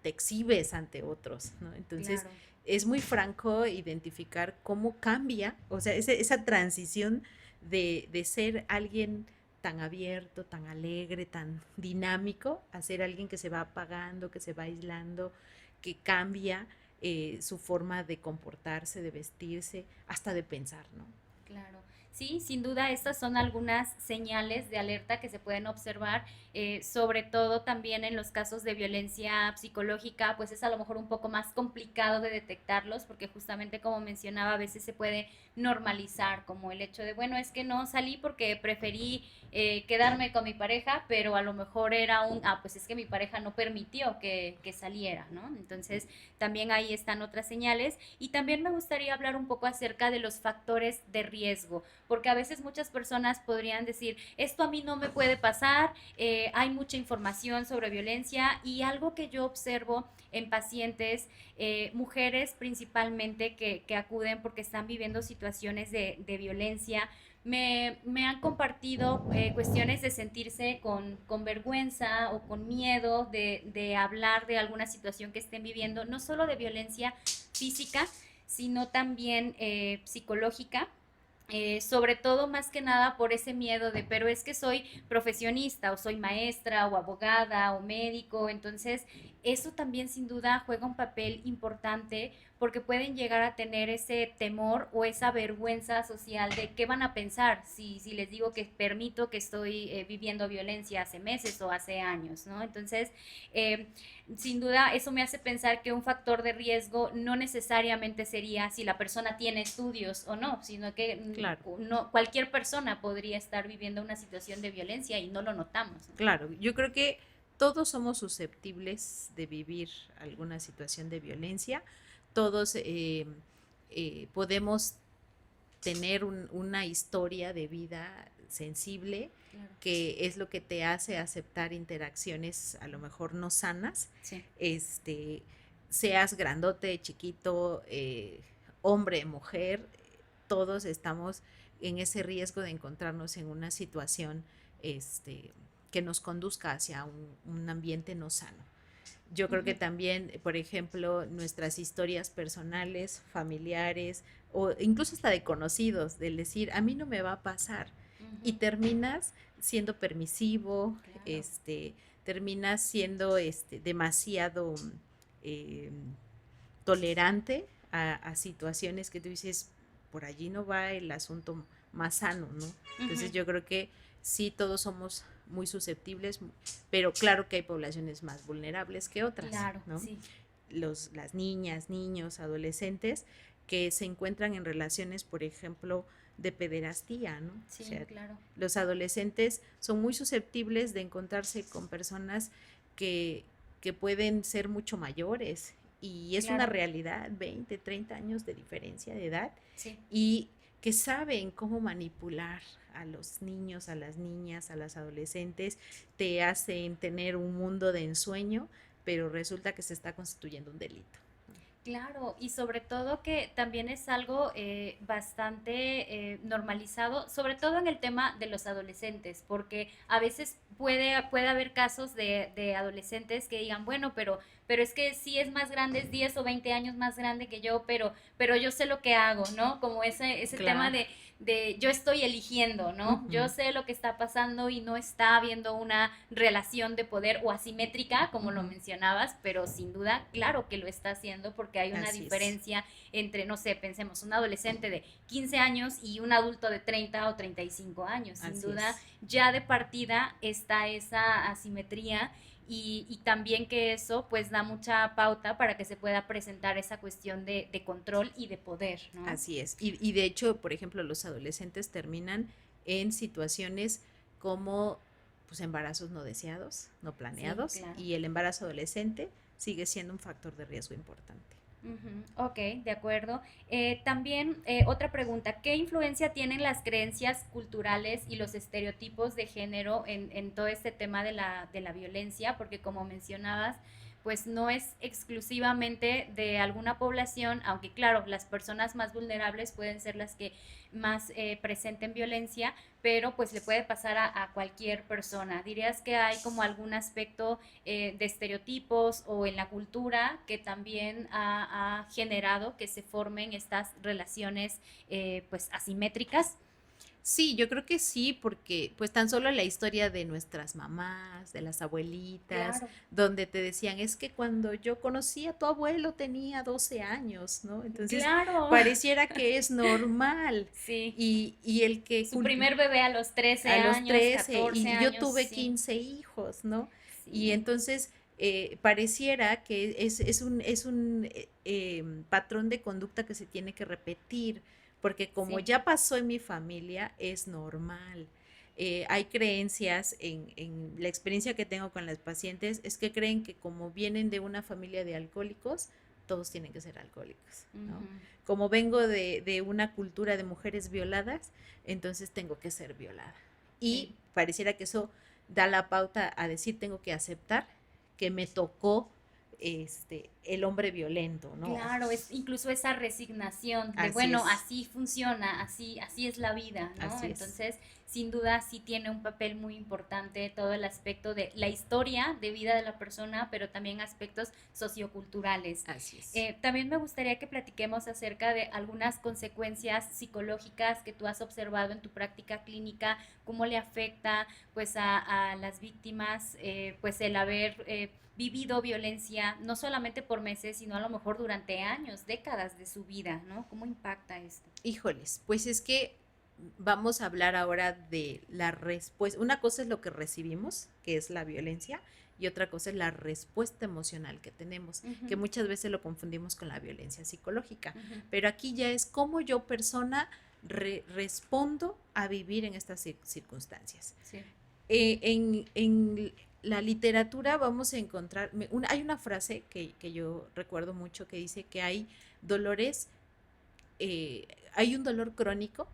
te exhibes ante otros, ¿no? Entonces, Claro. es muy franco identificar cómo cambia, o sea, esa transición de ser alguien tan abierto, tan alegre, tan dinámico, a ser alguien que se va apagando, que se va aislando, que cambia su forma de comportarse, de vestirse, hasta de pensar, ¿no? Claro. Sí, sin duda estas son algunas señales de alerta que se pueden observar, sobre todo también en los casos de violencia psicológica, pues es a lo mejor un poco más complicado de detectarlos porque justamente como mencionaba, a veces se puede normalizar como el hecho de, bueno, es que no salí porque preferí quedarme con mi pareja, pero a lo mejor era pues es que mi pareja no permitió que saliera, ¿no? Entonces también ahí están otras señales y también me gustaría hablar un poco acerca de los factores de riesgo, porque a veces muchas personas podrían decir, esto a mí no me puede pasar, hay mucha información sobre violencia y algo que yo observo en pacientes, mujeres principalmente que acuden porque están viviendo situaciones de violencia, me han compartido cuestiones de sentirse con vergüenza o con miedo de hablar de alguna situación que estén viviendo, no solo de violencia física, sino también psicológica, sobre todo más que nada por ese miedo de, pero es que soy profesionista o soy maestra o abogada o médico, entonces eso también sin duda juega un papel importante porque pueden llegar a tener ese temor o esa vergüenza social de qué van a pensar si les digo que permito que estoy viviendo violencia hace meses o hace años, ¿no? Entonces, eh, sin duda eso me hace pensar que un factor de riesgo no necesariamente sería si la persona tiene estudios o no, sino que Claro, no, cualquier persona podría estar viviendo una situación de violencia y no lo notamos, ¿no? claro. Yo creo que todos somos susceptibles de vivir alguna situación de violencia. Todos podemos tener una historia de vida sensible, Claro. que es lo que te hace aceptar interacciones a lo mejor no sanas, Sí. este, seas grandote, chiquito, hombre, mujer, todos estamos en ese riesgo de encontrarnos en una situación que nos conduzca hacia un ambiente no sano. Yo creo que Ujú. también, por ejemplo, nuestras historias personales, familiares o incluso hasta de conocidos, del decir, a mí no me va a pasar. Y Ujú. terminas siendo permisivo, Claro. terminas siendo demasiado eh, tolerante a situaciones que tú dices, por allí no va el asunto más sano, ¿no? Ujú. Entonces yo creo que sí, todos somos muy susceptibles, pero claro que hay poblaciones más vulnerables que otras, Claro, ¿no? sí. Las niñas, niños, adolescentes que se encuentran en relaciones, por ejemplo, de pederastía, ¿no? O Sí, sea, claro. los adolescentes son muy susceptibles de encontrarse con personas que, que pueden ser mucho mayores y es una Claro. realidad, 20, 30 años de diferencia de edad Sí. y que saben cómo manipular a los niños, a las niñas, a las adolescentes, te hacen tener un mundo de ensueño, pero resulta que se está constituyendo un delito. Claro, y sobre todo que también es algo bastante normalizado, sobre todo en el tema de los adolescentes, porque a veces puede haber casos de adolescentes que digan, bueno, pero es que sí es más grande, es 10 o 20 años más grande que yo, pero yo sé lo que hago, ¿no? Como ese tema Claro. de yo estoy eligiendo, ¿no? Yo Ujú, sé lo que está pasando y no está habiendo una relación de poder o asimétrica, como lo ujú. mencionabas, pero sin duda, claro que lo está haciendo porque hay una Así es. diferencia entre, no sé, pensemos, un adolescente de 15 años y un adulto de 30 o 35 años. Sin Así duda, es. ya de partida está esa asimetría y también que eso pues da mucha pauta para que se pueda presentar esa cuestión de control y de poder, ¿no? Así es. Y de hecho, por ejemplo, los adolescentes terminan en situaciones como pues embarazos no deseados, no planeados, Sí, claro. y el embarazo adolescente sigue siendo un factor de riesgo importante. Ujú, ok, de acuerdo. También otra pregunta, ¿qué influencia tienen las creencias culturales y los estereotipos de género en todo este tema de la violencia? Porque como mencionabas, pues no es exclusivamente de alguna población, aunque claro, las personas más vulnerables pueden ser las que más presenten violencia, pero pues le puede pasar a cualquier persona. ¿Dirías que hay como algún aspecto de estereotipos o en la cultura que también ha generado que se formen estas relaciones pues asimétricas? Sí, yo creo que sí, porque pues tan solo la historia de nuestras mamás, de las abuelitas, Claro, donde te decían, es que cuando yo conocí a tu abuelo tenía 12 años, ¿no? Entonces, claro, pareciera que es normal. sí. Y el que Su primer bebé a los 13 a los años, 13 14 y yo años, tuve sí, 15 hijos, ¿no? Y sí, entonces pareciera que es un patrón de conducta que se tiene que repetir, porque como sí, ya pasó en mi familia, es normal. Hay creencias en la experiencia que tengo con las pacientes, es que creen que como vienen de una familia de alcohólicos, todos tienen que ser alcohólicos, ¿no? ujú, Como vengo de una cultura de mujeres violadas, entonces tengo que ser violada. Y sí. pareciera que eso da la pauta a decir, tengo que aceptar que me tocó el hombre violento, ¿no? Claro, es incluso esa resignación de, Así bueno, es, así funciona, así es la vida, ¿no? así es, Entonces, sin duda sí tiene un papel muy importante todo el aspecto de la historia de vida de la persona, pero también aspectos socioculturales. así es. También me gustaría que platiquemos acerca de algunas consecuencias psicológicas que tú has observado en tu práctica clínica, cómo le afecta pues a las víctimas pues el haber vivido violencia, no solamente por meses, sino a lo mejor durante años, décadas de su vida, ¿no? ¿Cómo impacta esto? Híjoles, pues es que vamos a hablar ahora de la respuesta. Una cosa es lo que recibimos, que es la violencia, y otra cosa es la respuesta emocional que tenemos, Uh -huh, que muchas veces lo confundimos con la violencia psicológica. uh -huh. Pero aquí ya es cómo yo persona respondo a vivir en estas circunstancias. Sí. En la literatura vamos a encontrar, hay una frase que yo recuerdo mucho que dice que hay dolores, hay un dolor crónico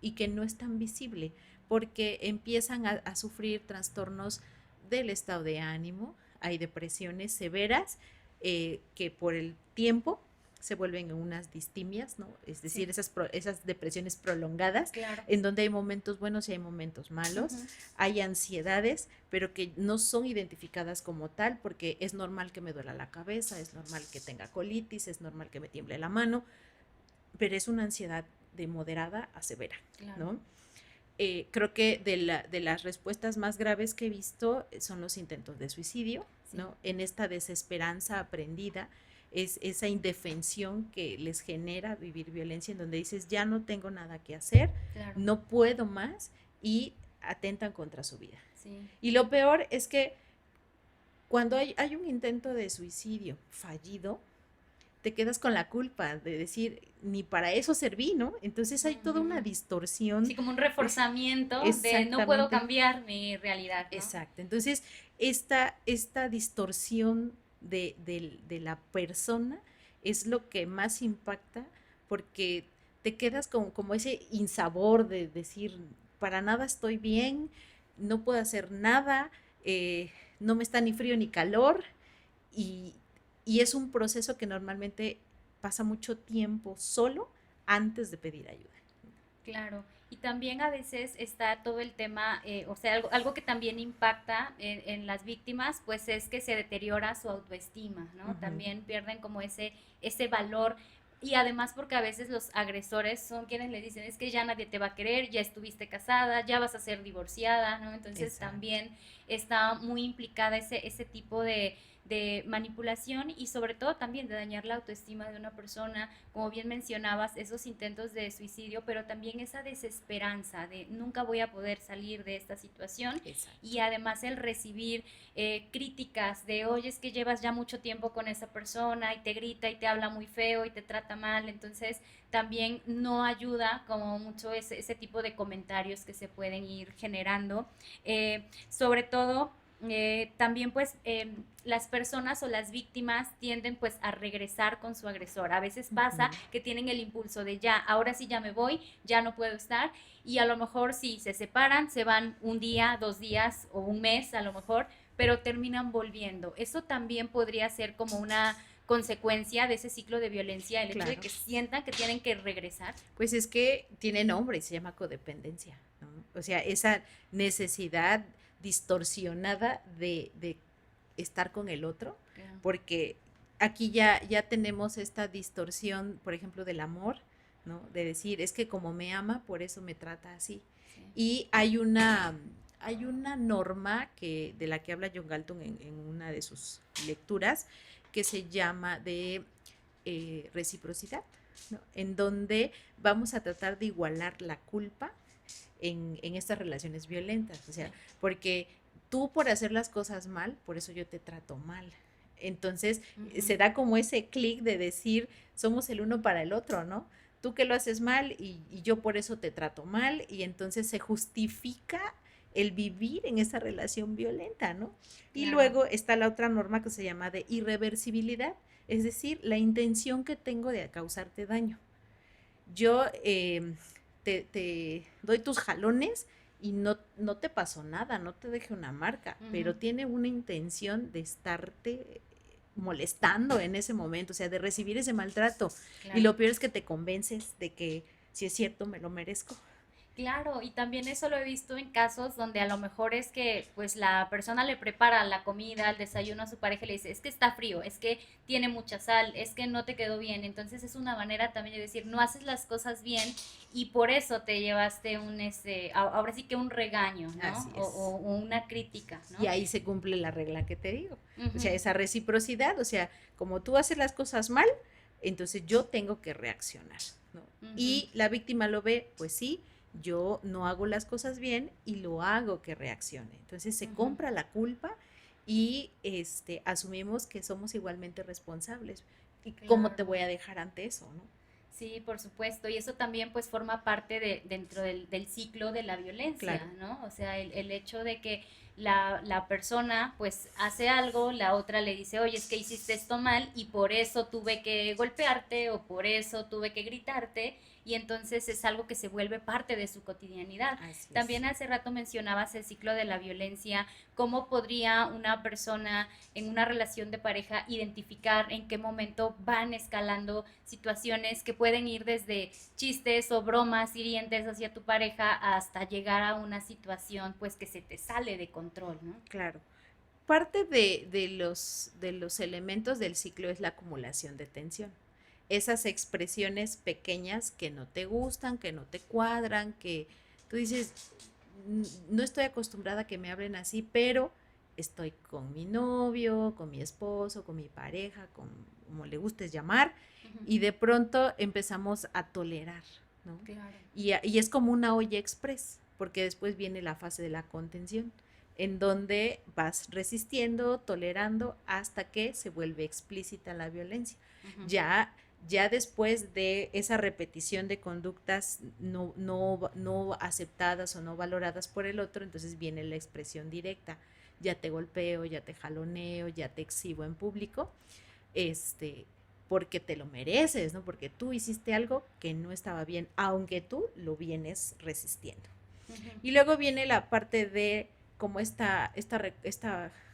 y que no es tan visible porque empiezan a sufrir trastornos del estado de ánimo, hay depresiones severas que por el tiempo se vuelven unas distimias, ¿no? Es decir, Sí, esas depresiones prolongadas, claro. en donde hay momentos buenos y hay momentos Uh malos, -huh. hay ansiedades, pero que no son identificadas como tal, porque es normal que me duela la cabeza, es normal que tenga colitis, es normal que me tiemble la mano, pero es una ansiedad de moderada a severa, Claro. ¿no? Creo que de las respuestas más graves que he visto son los intentos de suicidio, Sí. ¿no? En esta desesperanza aprendida, es esa indefensión que les genera vivir violencia, en donde dices, ya no tengo nada que hacer, Claro. no puedo más, y atentan contra su vida. Sí. Y lo peor es que cuando hay un intento de suicidio fallido, te quedas con la culpa de decir, ni para eso serví, ¿no? Entonces hay toda una Ujú. distorsión. Sí, como un reforzamiento de no puedo Exactamente, cambiar mi realidad, ¿no? exacto. Entonces, esta distorsión de la persona es lo que más impacta porque te quedas como ese insabor de decir, para nada estoy bien, no puedo hacer nada, no me está ni frío ni calor, y, y es un proceso que normalmente pasa mucho tiempo solo antes de pedir ayuda. Claro, y también a veces está todo el tema, o sea, algo que también impacta en las víctimas, pues es que se deteriora su autoestima, ¿no? Ujú. También pierden como ese valor y además porque a veces los agresores son quienes le dicen, es que ya nadie te va a querer, ya estuviste casada, ya vas a ser divorciada, ¿no? Entonces Exacto. también está muy implicada ese tipo de manipulación y sobre todo también de dañar la autoestima de una persona, como bien mencionabas, esos intentos de suicidio, pero también esa desesperanza de nunca voy a poder salir de esta situación. Exacto. Y además el recibir críticas de, oye, es que llevas ya mucho tiempo con esa persona y te grita y te habla muy feo y te trata mal, entonces también no ayuda como mucho ese tipo de comentarios que se pueden ir generando. Sobre todo también pues las personas o las víctimas tienden pues a regresar con su agresor. A veces pasa que tienen el impulso de ya, ahora sí ya me voy, ya no puedo estar y a lo mejor si se separan, se van un día, 2 días o un mes a lo mejor, pero terminan volviendo. Eso también podría ser como una consecuencia de ese ciclo de violencia, el hecho de Claro. que sientan que tienen que regresar. Pues es que tiene nombre y se llama codependencia, ¿no? O sea, esa necesidad distorsionada de estar con el otro, porque aquí ya tenemos esta distorsión, por ejemplo, del amor, ¿no? De decir, es que como me ama, por eso me trata así. Sí. Y hay una norma de la que habla John Galton en una de sus lecturas, que se llama de reciprocidad, ¿no? En donde vamos a tratar de igualar la culpa en estas relaciones violentas, o sea, porque tú por hacer las cosas mal, por eso yo te trato mal. Entonces, se da como ese clic de decir, somos el uno para el otro, ¿no? Tú que lo haces mal y yo por eso te trato mal, y entonces se justifica el vivir en esa relación violenta, ¿no? Y Claro. luego está la otra norma que se llama de irreversibilidad, es decir, la intención que tengo de causarte daño. Yo te doy tus jalones y no te pasó nada, no te deje una marca, pero tiene una intención de estarte molestando en ese momento, o sea, de recibir ese maltrato. Claro. Y lo peor es que te convences de que si es cierto me lo merezco. Claro, y también eso lo he visto en casos donde a lo mejor es que pues la persona le prepara la comida, el desayuno a su pareja y le dice, es que está frío, es que tiene mucha sal, es que no te quedó bien. Entonces es una manera también de decir, no haces las cosas bien y por eso te llevaste ahora sí que un regaño, ¿no? Así es. O una crítica, ¿no? Y ahí se cumple la regla que te digo. O sea, Ujú. esa reciprocidad, o sea, como tú haces las cosas mal, entonces yo tengo que reaccionar, ¿no? Y la víctima lo ve, pues sí, yo no hago las cosas bien y lo hago que reaccione. Entonces se compra la culpa y asumimos que somos igualmente responsables. ¿Y cómo te voy a dejar ante eso, no? Sí, por supuesto, y eso también pues forma parte dentro del ciclo de la violencia, Claro. ¿no? O sea, el hecho de que la persona pues hace algo, la otra le dice, oye, es que hiciste esto mal y por eso tuve que golpearte o por eso tuve que gritarte y entonces es algo que se vuelve parte de su cotidianidad. Así También es. hace rato mencionabas el ciclo de la violencia, cómo podría una persona en una relación de pareja identificar en qué momento van escalando situaciones que pueden ir desde chistes o bromas hirientes hacia tu pareja hasta llegar a una situación pues que se te sale de control, ¿no? Claro. Parte de los elementos del ciclo es la acumulación de tensión. Esas expresiones pequeñas que no te gustan, que no te cuadran, que tú dices, no estoy acostumbrada a que me hablen así, pero estoy con mi novio, con mi esposo, con mi pareja, como le gustes llamar, y de pronto empezamos a tolerar, ¿no? Claro. Y es como una olla express, porque después viene la fase de la contención, en donde vas resistiendo, tolerando, hasta que se vuelve explícita la violencia. Ya después de esa repetición de conductas no aceptadas o no valoradas por el otro, entonces viene la expresión directa. Ya te golpeo, ya te jaloneo, ya te exhibo en público, porque te lo mereces, ¿no? Porque tú hiciste algo que no estaba bien, aunque tú lo vienes resistiendo. Y luego viene la parte de como esta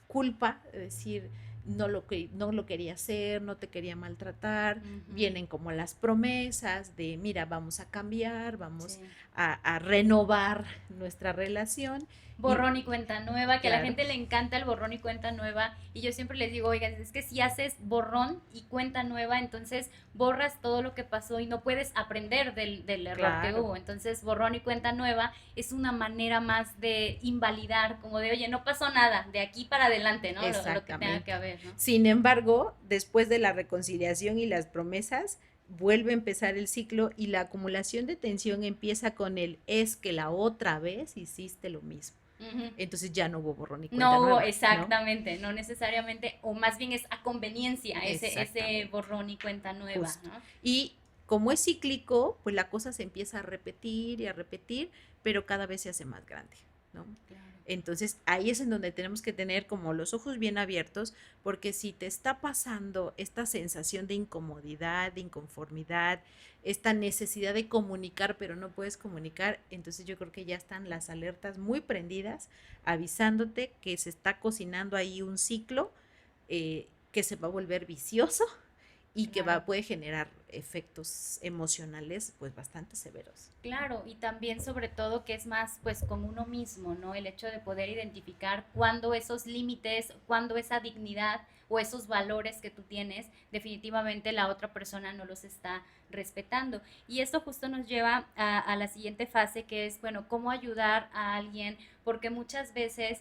culpa, es decir, no lo quería hacer, no te quería maltratar, vienen como las promesas de, mira, vamos a cambiar, vamos a renovar nuestra relación. Borrón y cuenta nueva, que a la Claro. gente le encanta el borrón y cuenta nueva, y yo siempre les digo, oigan, es que si haces borrón y cuenta nueva, entonces borras todo lo que pasó y no puedes aprender del error que Claro. hubo. Entonces, borrón y cuenta nueva es una manera más de invalidar, como de, oye, no pasó nada, de aquí para adelante, ¿no? Lo que tenga Exactamente. que haber. es, ¿no? Sin embargo, después de la reconciliación y las promesas, vuelve a empezar el ciclo y la acumulación de tensión empieza con el es que la otra vez hiciste lo mismo. Ujú. Entonces ya no hubo borrón y cuenta No hubo, nueva, ¿no? exactamente, no necesariamente, o más bien es a conveniencia ese Exactamente, borrón y cuenta nueva, justo. ¿no? Y como es cíclico, pues la cosa se empieza a repetir, pero cada vez se hace más grande, ¿no? Claro. Entonces ahí es en donde tenemos que tener como los ojos bien abiertos, porque si te está pasando esta sensación de incomodidad, de inconformidad, esta necesidad de comunicar, pero no puedes comunicar, entonces yo creo que ya están las alertas muy prendidas, avisándote que se está cocinando ahí un ciclo que se va a volver vicioso y que Claro. puede generar efectos emocionales pues bastante severos. Claro, y también sobre todo que es más pues con uno mismo, ¿no? El hecho de poder identificar cuándo esos límites, cuándo esa dignidad o esos valores que tú tienes, definitivamente la otra persona no los está respetando. Y esto justo nos lleva a la siguiente fase que es, bueno, cómo ayudar a alguien, porque muchas veces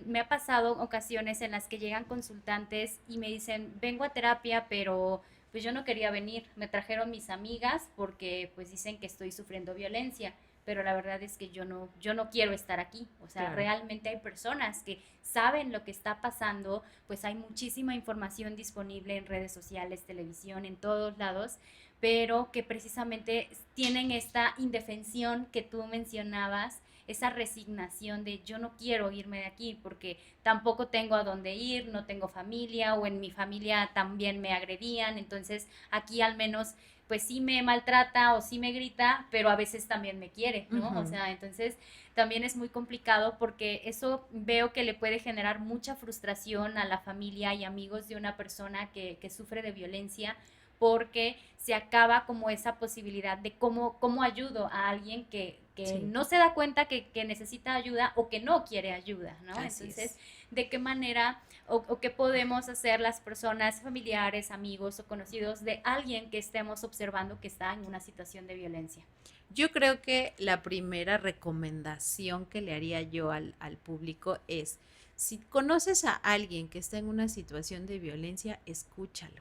me ha pasado ocasiones en las que llegan consultantes y me dicen, vengo a terapia, pero pues yo no quería venir, me trajeron mis amigas porque pues dicen que estoy sufriendo violencia, pero la verdad es que yo no quiero estar aquí, o sea, Claro. realmente hay personas que saben lo que está pasando, pues hay muchísima información disponible en redes sociales, televisión, en todos lados, pero que precisamente tienen esta indefensión que tú mencionabas, esa resignación de yo no quiero irme de aquí porque tampoco tengo a dónde ir, no tengo familia o en mi familia también me agredían, entonces aquí al menos pues sí me maltrata o sí me grita, pero a veces también me quiere, ¿no? O Ujú. sea, entonces también es muy complicado porque eso veo que le puede generar mucha frustración a la familia y amigos de una persona que sufre de violencia porque se acaba como esa posibilidad de cómo ayudo a alguien que Sí, no se da cuenta que necesita ayuda o que no quiere ayuda, ¿no? así Entonces, es. ¿de qué manera o qué podemos hacer las personas, familiares, amigos o conocidos de alguien que estemos observando que está en una situación de violencia? Yo creo que la primera recomendación que le haría yo al público es, si conoces a alguien que está en una situación de violencia, escúchalo.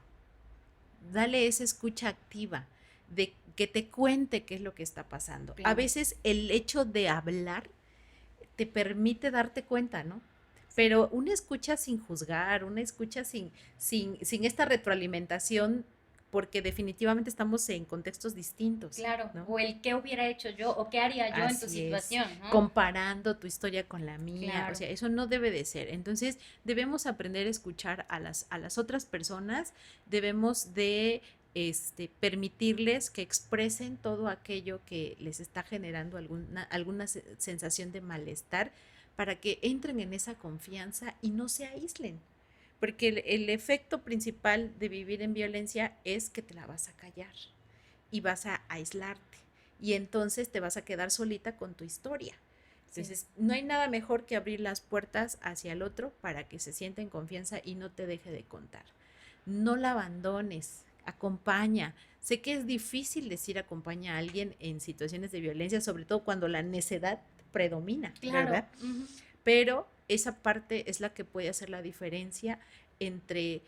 Dale esa escucha activa, de que te cuente qué es lo que está pasando. A Claro. veces el hecho de hablar te permite darte cuenta, ¿no? Sí. Pero una escucha sin juzgar, una escucha sin esta retroalimentación, porque definitivamente estamos en contextos distintos, Claro, ¿no? o el qué hubiera hecho yo o qué haría yo en tu Así es, situación, ¿no? comparando tu historia con la mía, o Claro. sea, eso no debe de ser. Entonces, debemos aprender a escuchar a las otras personas, debemos de permitirles que expresen todo aquello que les está generando alguna sensación de malestar para que entren en esa confianza y no se aíslen. Porque el efecto principal de vivir en violencia es que te la vas a callar y vas a aislarte y entonces te vas a quedar solita con tu historia. Sí. Entonces, no hay nada mejor que abrir las puertas hacia el otro para que se sienta en confianza y no te deje de contar. No la abandones, acompaña. Sé que es difícil decir acompaña a alguien en situaciones de violencia, sobre todo cuando la necedad predomina, Claro. ¿verdad? Ujú. Pero esa parte es la que puede hacer la diferencia entre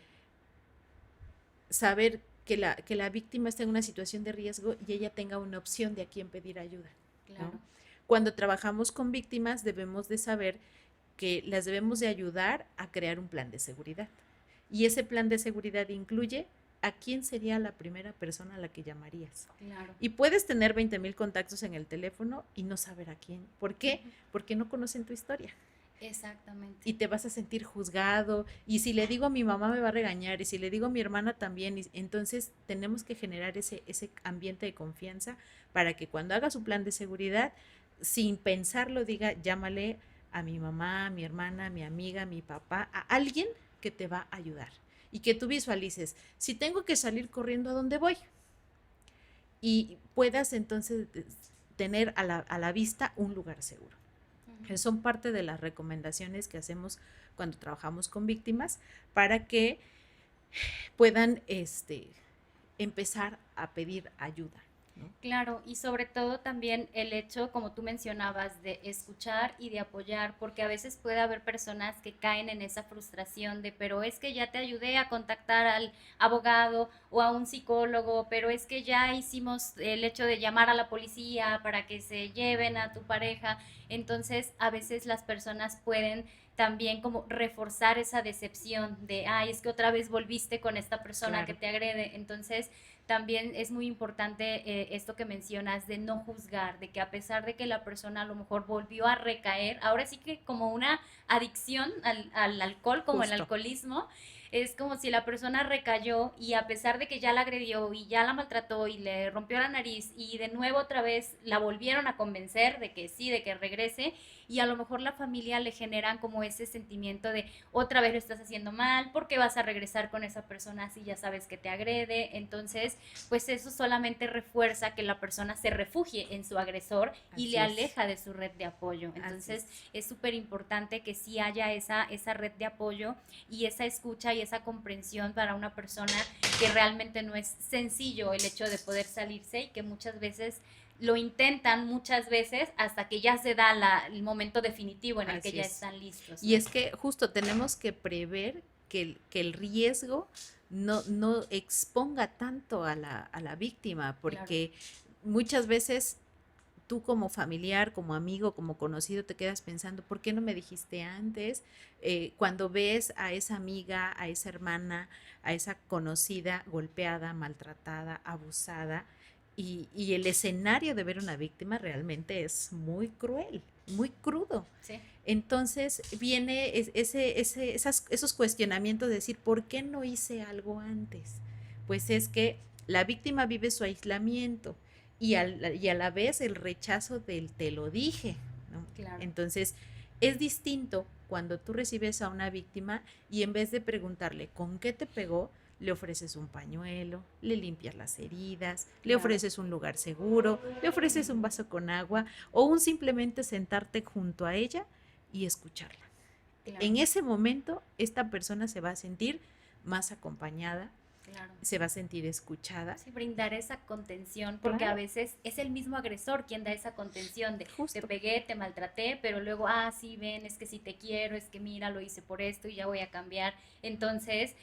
saber que la víctima está en una situación de riesgo y ella tenga una opción de a quién pedir ayuda, ¿no? Claro. Cuando trabajamos con víctimas debemos de saber que las debemos de ayudar a crear un plan de seguridad. Y ese plan de seguridad incluye a quién sería la primera persona a la que llamarías. Claro. Y puedes tener 20,000 contactos en el teléfono y no saber a quién. ¿Por qué? Ujú. Porque no conocen tu historia Exactamente. y te vas a sentir juzgado y si le digo a mi mamá me va a regañar y si le digo a mi hermana también, y entonces tenemos que generar ese ambiente de confianza para que cuando haga su plan de seguridad, sin pensarlo, diga, llámale a mi mamá, a mi hermana, a mi amiga, a mi papá, a alguien que te va a ayudar y que tú visualices, si tengo que salir corriendo, ¿a dónde voy? Y puedas entonces tener a la vista un lugar seguro. Ujú. Son parte de las recomendaciones que hacemos cuando trabajamos con víctimas para que puedan empezar a pedir ayuda. ¿no? Claro, y sobre todo también el hecho, como tú mencionabas, de escuchar y de apoyar, porque a veces puede haber personas que caen en esa frustración de, pero es que ya te ayudé a contactar al abogado o a un psicólogo, pero es que ya hicimos el hecho de llamar a la policía para que se lleven a tu pareja. Entonces, a veces las personas pueden también como reforzar esa decepción de, ay, es que otra vez volviste con esta persona que Claro, te agrede. Entonces, también es muy importante esto que mencionas de no juzgar, de que a pesar de que la persona a lo mejor volvió a recaer, ahora sí que como una adicción al alcohol, como el justo. alcoholismo, es como si la persona recayó y a pesar de que ya la agredió y ya la maltrató y le rompió la nariz y de nuevo otra vez la volvieron a convencer de que sí, de que regrese y a lo mejor la familia le generan como ese sentimiento de otra vez lo estás haciendo mal, ¿por qué vas a regresar con esa persona si ya sabes que te agrede? Entonces, pues eso solamente refuerza que la persona se refugie en su agresor y le Así es, aleja de su red de apoyo. así Entonces, es. es súper importante que sí haya esa red de apoyo y esa escucha y esa comprensión para una persona que realmente no es sencillo el hecho de poder salirse y que muchas veces lo intentan muchas veces hasta que ya se da el momento definitivo en el que Así ya es. están listos, Y ¿no? es que justo tenemos que prever que el riesgo no exponga tanto a la víctima, Claro, porque muchas veces tú como familiar, como amigo, como conocido, te quedas pensando, ¿por qué no me dijiste antes? Cuando ves a esa amiga, a esa hermana, a esa conocida golpeada, maltratada, abusada, y el escenario de ver una víctima realmente es muy cruel, muy crudo. sí, Entonces viene esos cuestionamientos de decir, ¿por qué no hice algo antes? Pues es que la víctima vive su aislamiento y a la vez el rechazo del te lo dije, ¿no? claro. Entonces es distinto cuando tú recibes a una víctima y en vez de preguntarle con qué te pegó, le ofreces un pañuelo, le limpias las heridas, le Claro, ofreces un lugar seguro, le ofreces un vaso con agua o un simplemente sentarte junto a ella y escucharla. claro, En ese momento, esta persona se va a sentir más acompañada, claro. se va a sentir escuchada. Sí, brindar esa contención, porque a Claro, veces es el mismo agresor quien da esa contención de te justo. pegué, te maltraté, pero luego, ah, sí, ven, es que sí te quiero, es que mira, lo hice por esto y ya voy a cambiar. Entonces,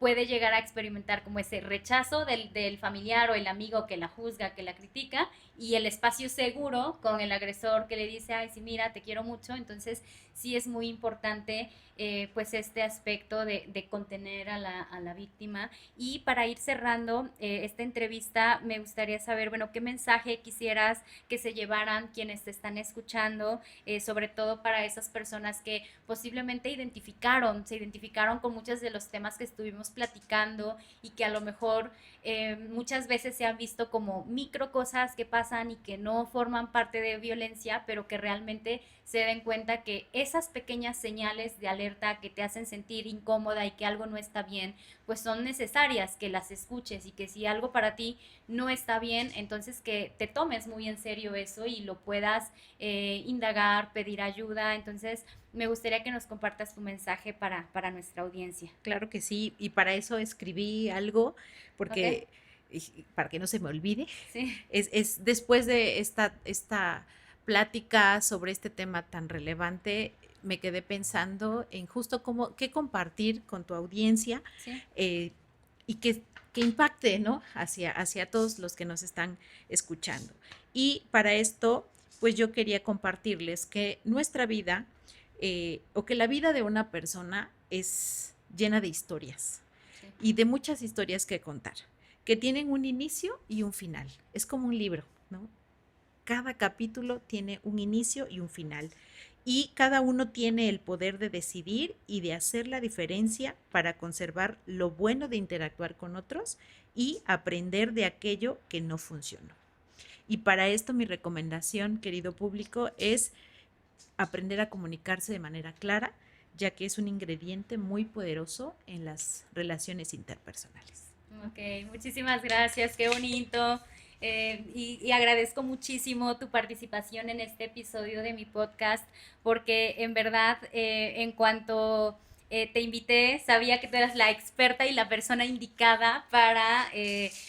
puede llegar a experimentar como ese rechazo del familiar o el amigo que la juzga, que la critica, y el espacio seguro con el agresor que le dice, ay, sí, mira, te quiero mucho. Entonces, sí es muy importante pues este aspecto de contener a la víctima. Y para ir cerrando esta entrevista, me gustaría saber, bueno, qué mensaje quisieras que se llevaran quienes te están escuchando, sobre todo para esas personas que posiblemente se identificaron con muchos de los temas que estuvimos platicando y que a lo mejor muchas veces se han visto como micro cosas que pasan y que no forman parte de violencia, pero que realmente se den cuenta que esas pequeñas señales de alerta que te hacen sentir incómoda y que algo no está bien, pues son necesarias que las escuches y que si algo para ti no está bien, entonces que te tomes muy en serio eso y lo puedas indagar, pedir ayuda. Entonces, me gustaría que nos compartas tu mensaje para nuestra audiencia. Claro que sí, y para eso escribí algo, ¿Ok? porque para que no se me olvide, Sí, es después de esta plática sobre este tema tan relevante, me quedé pensando en justo cómo, qué compartir con tu audiencia sí, eh, y que impacte, ¿no? Hacia todos los que nos están escuchando. Y para esto, pues yo quería compartirles que nuestra vida o que la vida de una persona es llena de historias sí, y de muchas historias que contar, que tienen un inicio y un final. Es como un libro, ¿no? Cada capítulo tiene un inicio y un final. Y cada uno tiene el poder de decidir y de hacer la diferencia para conservar lo bueno de interactuar con otros y aprender de aquello que no funcionó. Y para esto mi recomendación, querido público, es aprender a comunicarse de manera clara, ya que es un ingrediente muy poderoso en las relaciones interpersonales. ok, muchísimas gracias, qué bonito. Y agradezco muchísimo tu participación en este episodio de mi podcast, porque en verdad, en cuanto te invité, sabía que tú eras la experta y la persona indicada para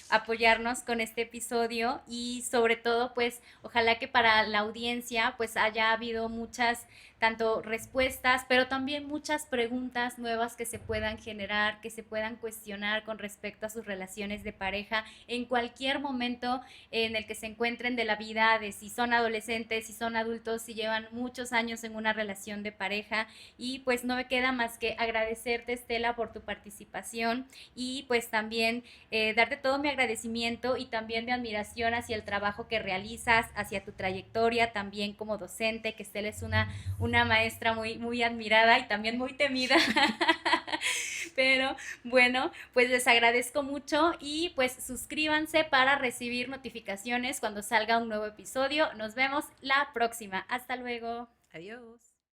apoyarnos con este episodio y sobre todo pues ojalá que para la audiencia pues haya habido muchas tanto respuestas, pero también muchas preguntas nuevas que se puedan generar, que se puedan cuestionar con respecto a sus relaciones de pareja en cualquier momento en el que se encuentren de la vida, de si son adolescentes, si son adultos, si llevan muchos años en una relación de pareja. Y pues no me queda más que agradecerte, Estela, por tu participación y pues también darte todo mi agradecimiento y también mi admiración hacia el trabajo que realizas, hacia tu trayectoria también como docente, que Estela es una maestra muy, muy admirada y también muy temida. Pero bueno, pues les agradezco mucho y pues suscríbanse para recibir notificaciones cuando salga un nuevo episodio. Nos vemos la próxima. Hasta luego. Adiós.